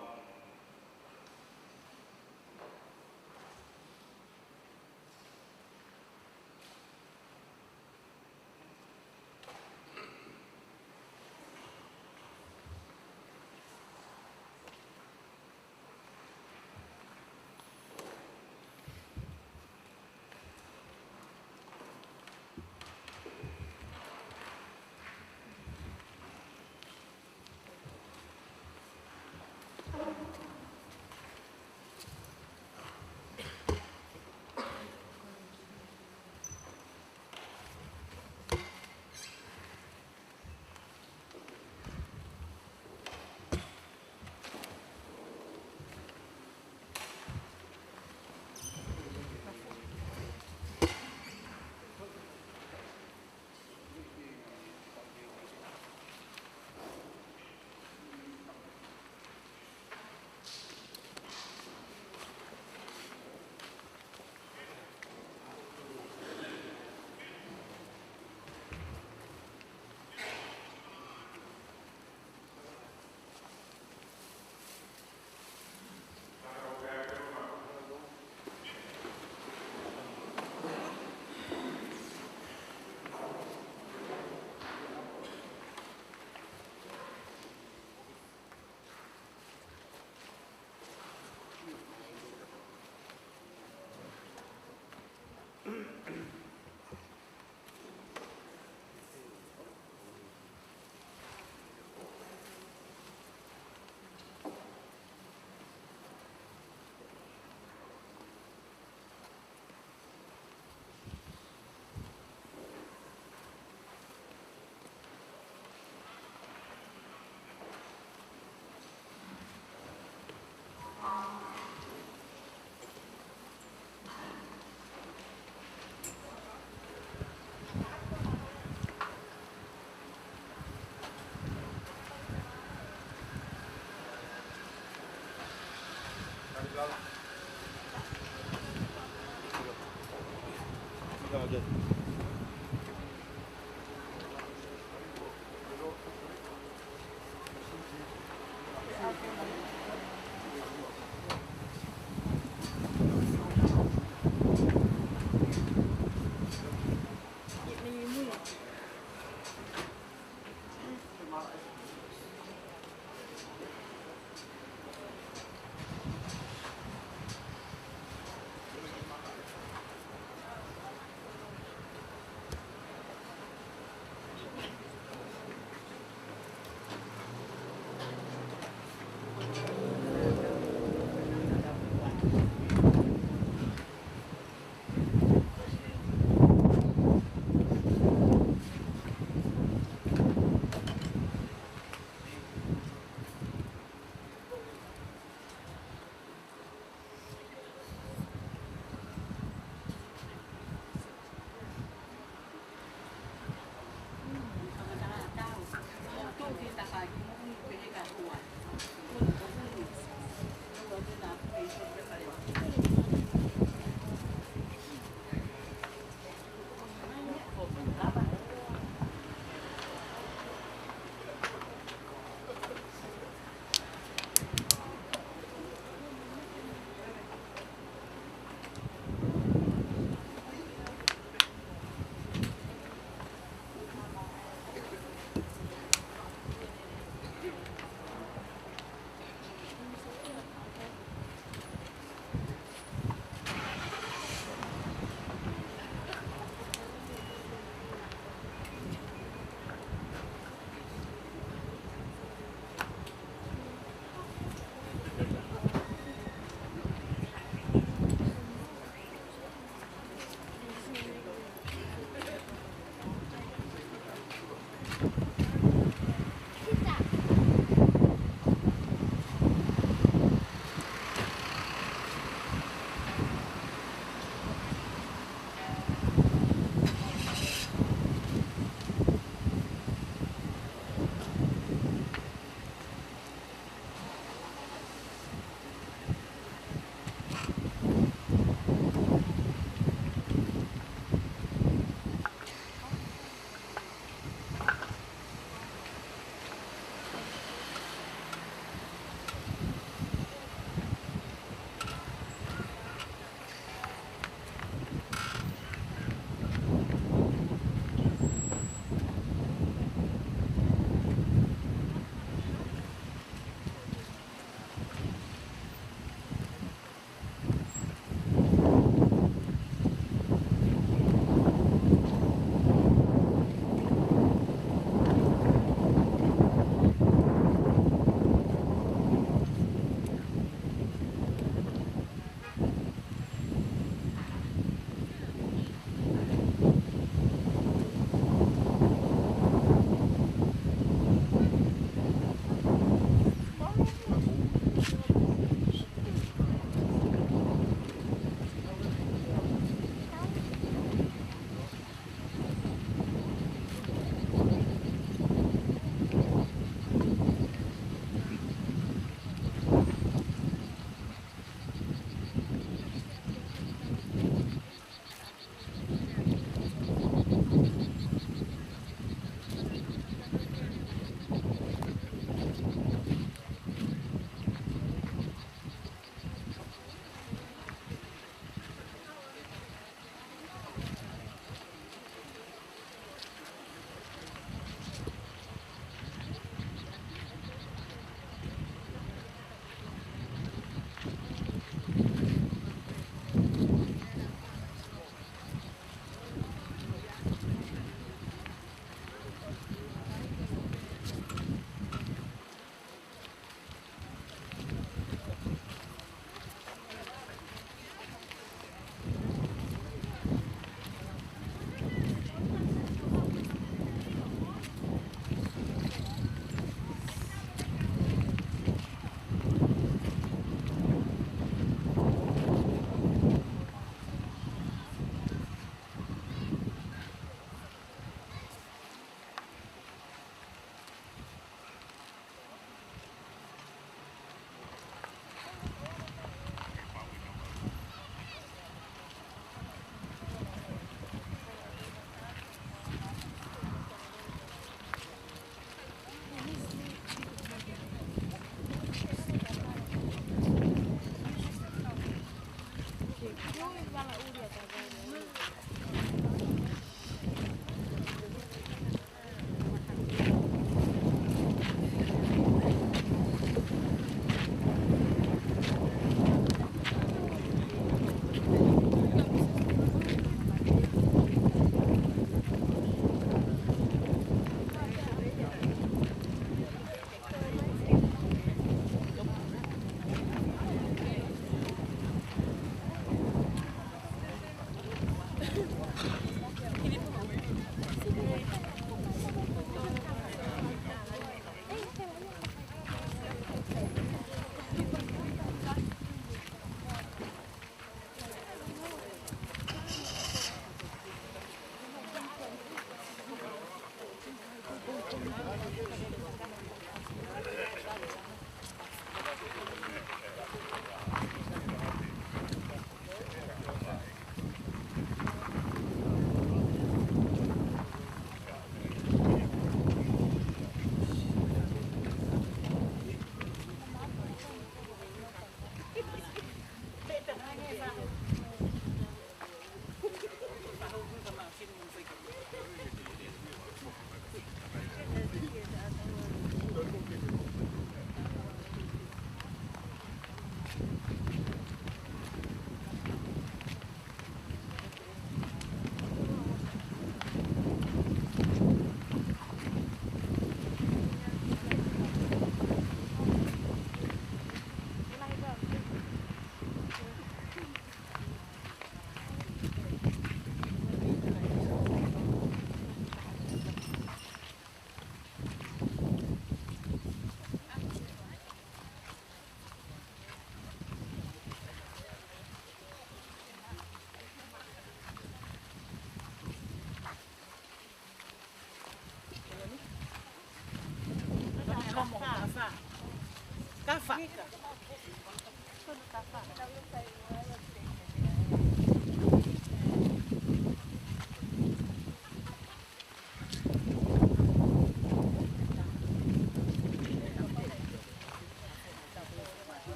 Kafa.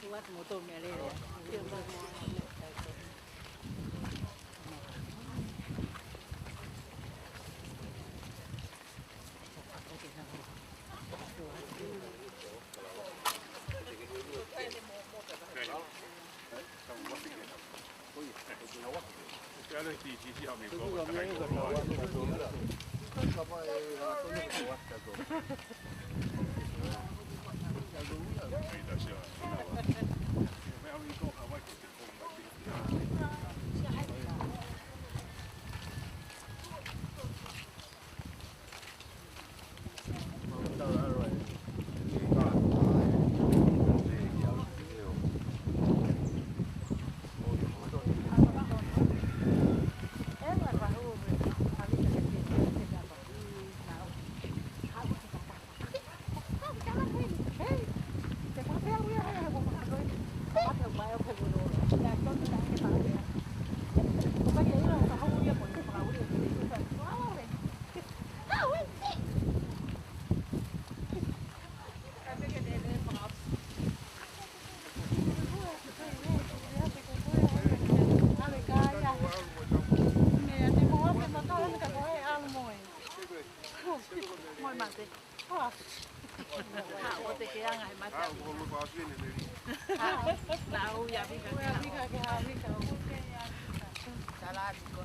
Buat motor mele ya. Tahu ya Vika. Salah Vika.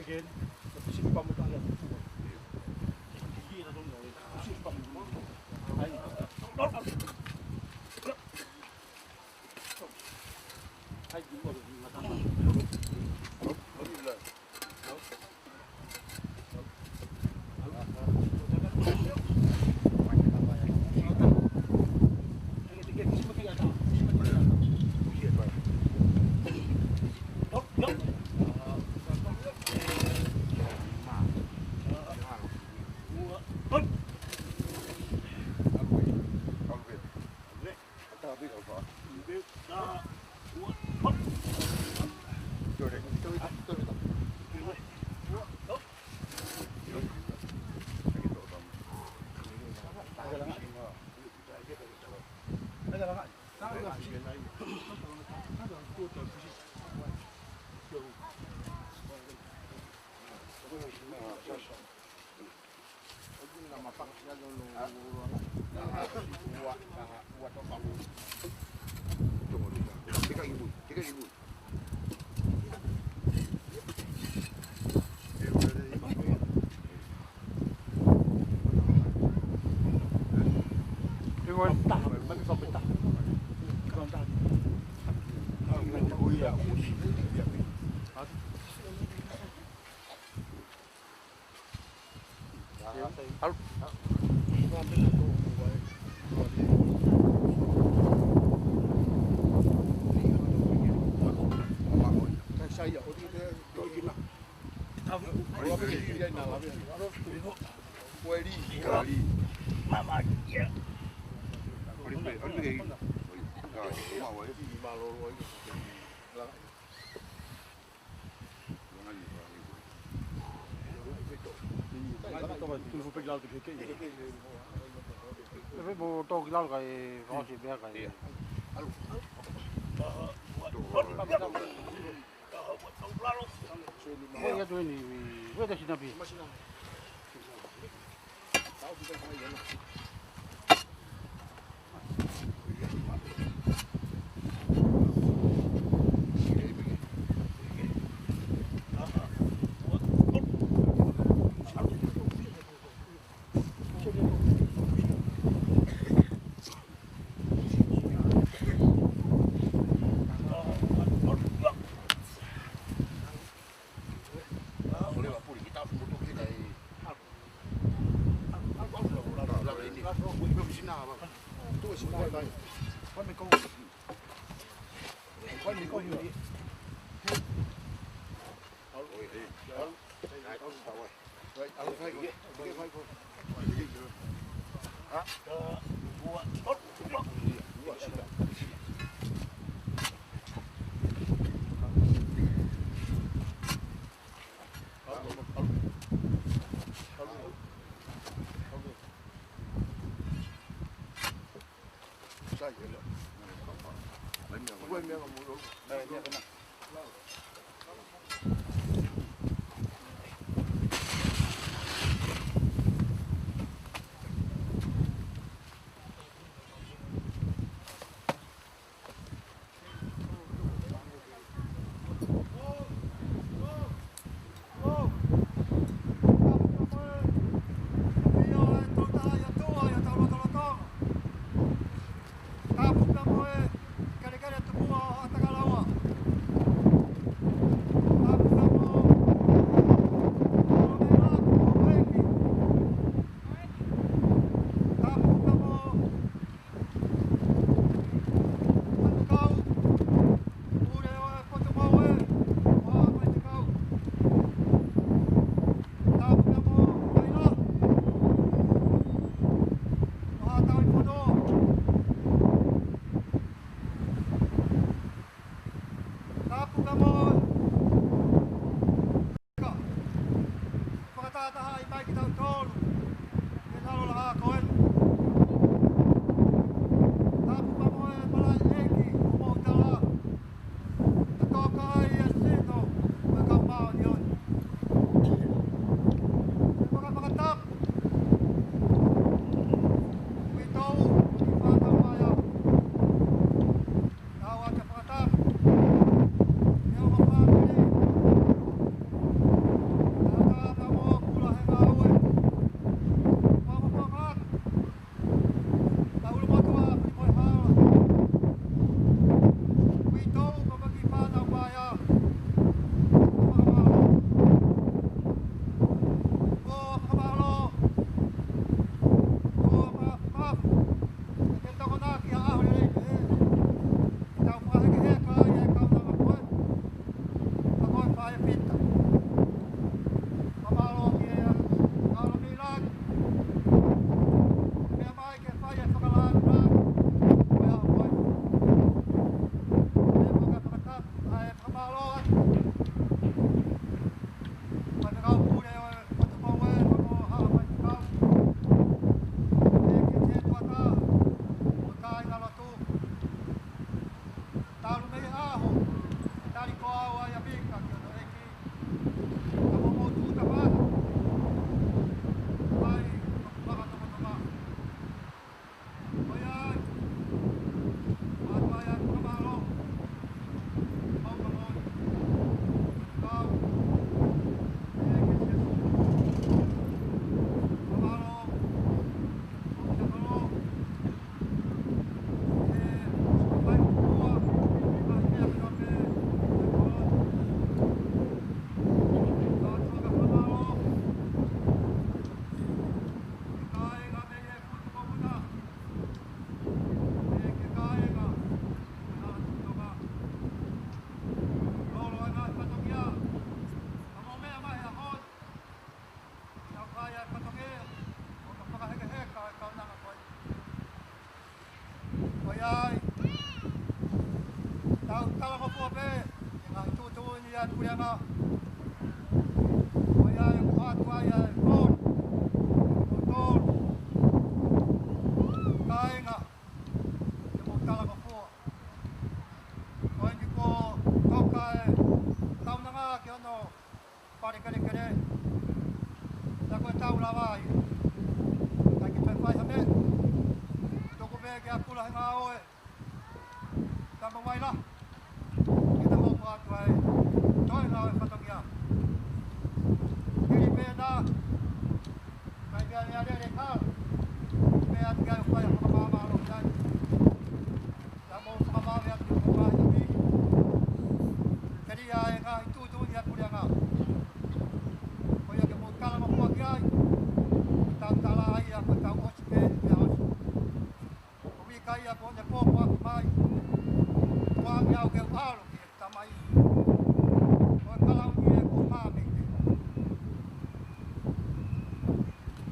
Again, tapi sini pamukan lang. Hindi na doon. nga o ia e kuatua ia e kon o tōru kainga e mo tala ka fua o ingi ko toka e taunanga ki ono pare kere kere ta koe tau lawai ta ki pe whai hame toko me ke akula he ngā oe ta mawaila ki te hopo atu ai toi ngā oe whatongia kiri pēnā kai mea mea rere kāra mea ati gai o whai hama māma alo kai ta mō whakamāwe atu ki o whai hami kiri a e ngā i tūtūni a kuri a ngā ko ia ke mō kalama kua ki ai tau tala ai a ko tau osi pēni mea osi ko Vika ia ko ne pōpo aku mai kua mi au ke ualo ki e tamai ko e kalauni e ko māmike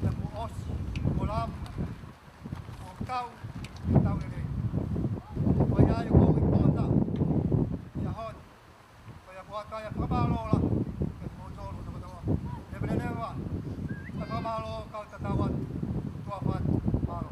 ia ko osi ko lamu ko tau e tau rere ko ia e ko i pōta ia honi ko ia ko atai e whamalola ke ko tōru na matawa e mene newa e whamalo kau tatawat tua what malo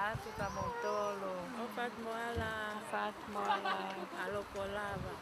atu ka montolo. O Filimoehala. Filimoehala. Aloko lava.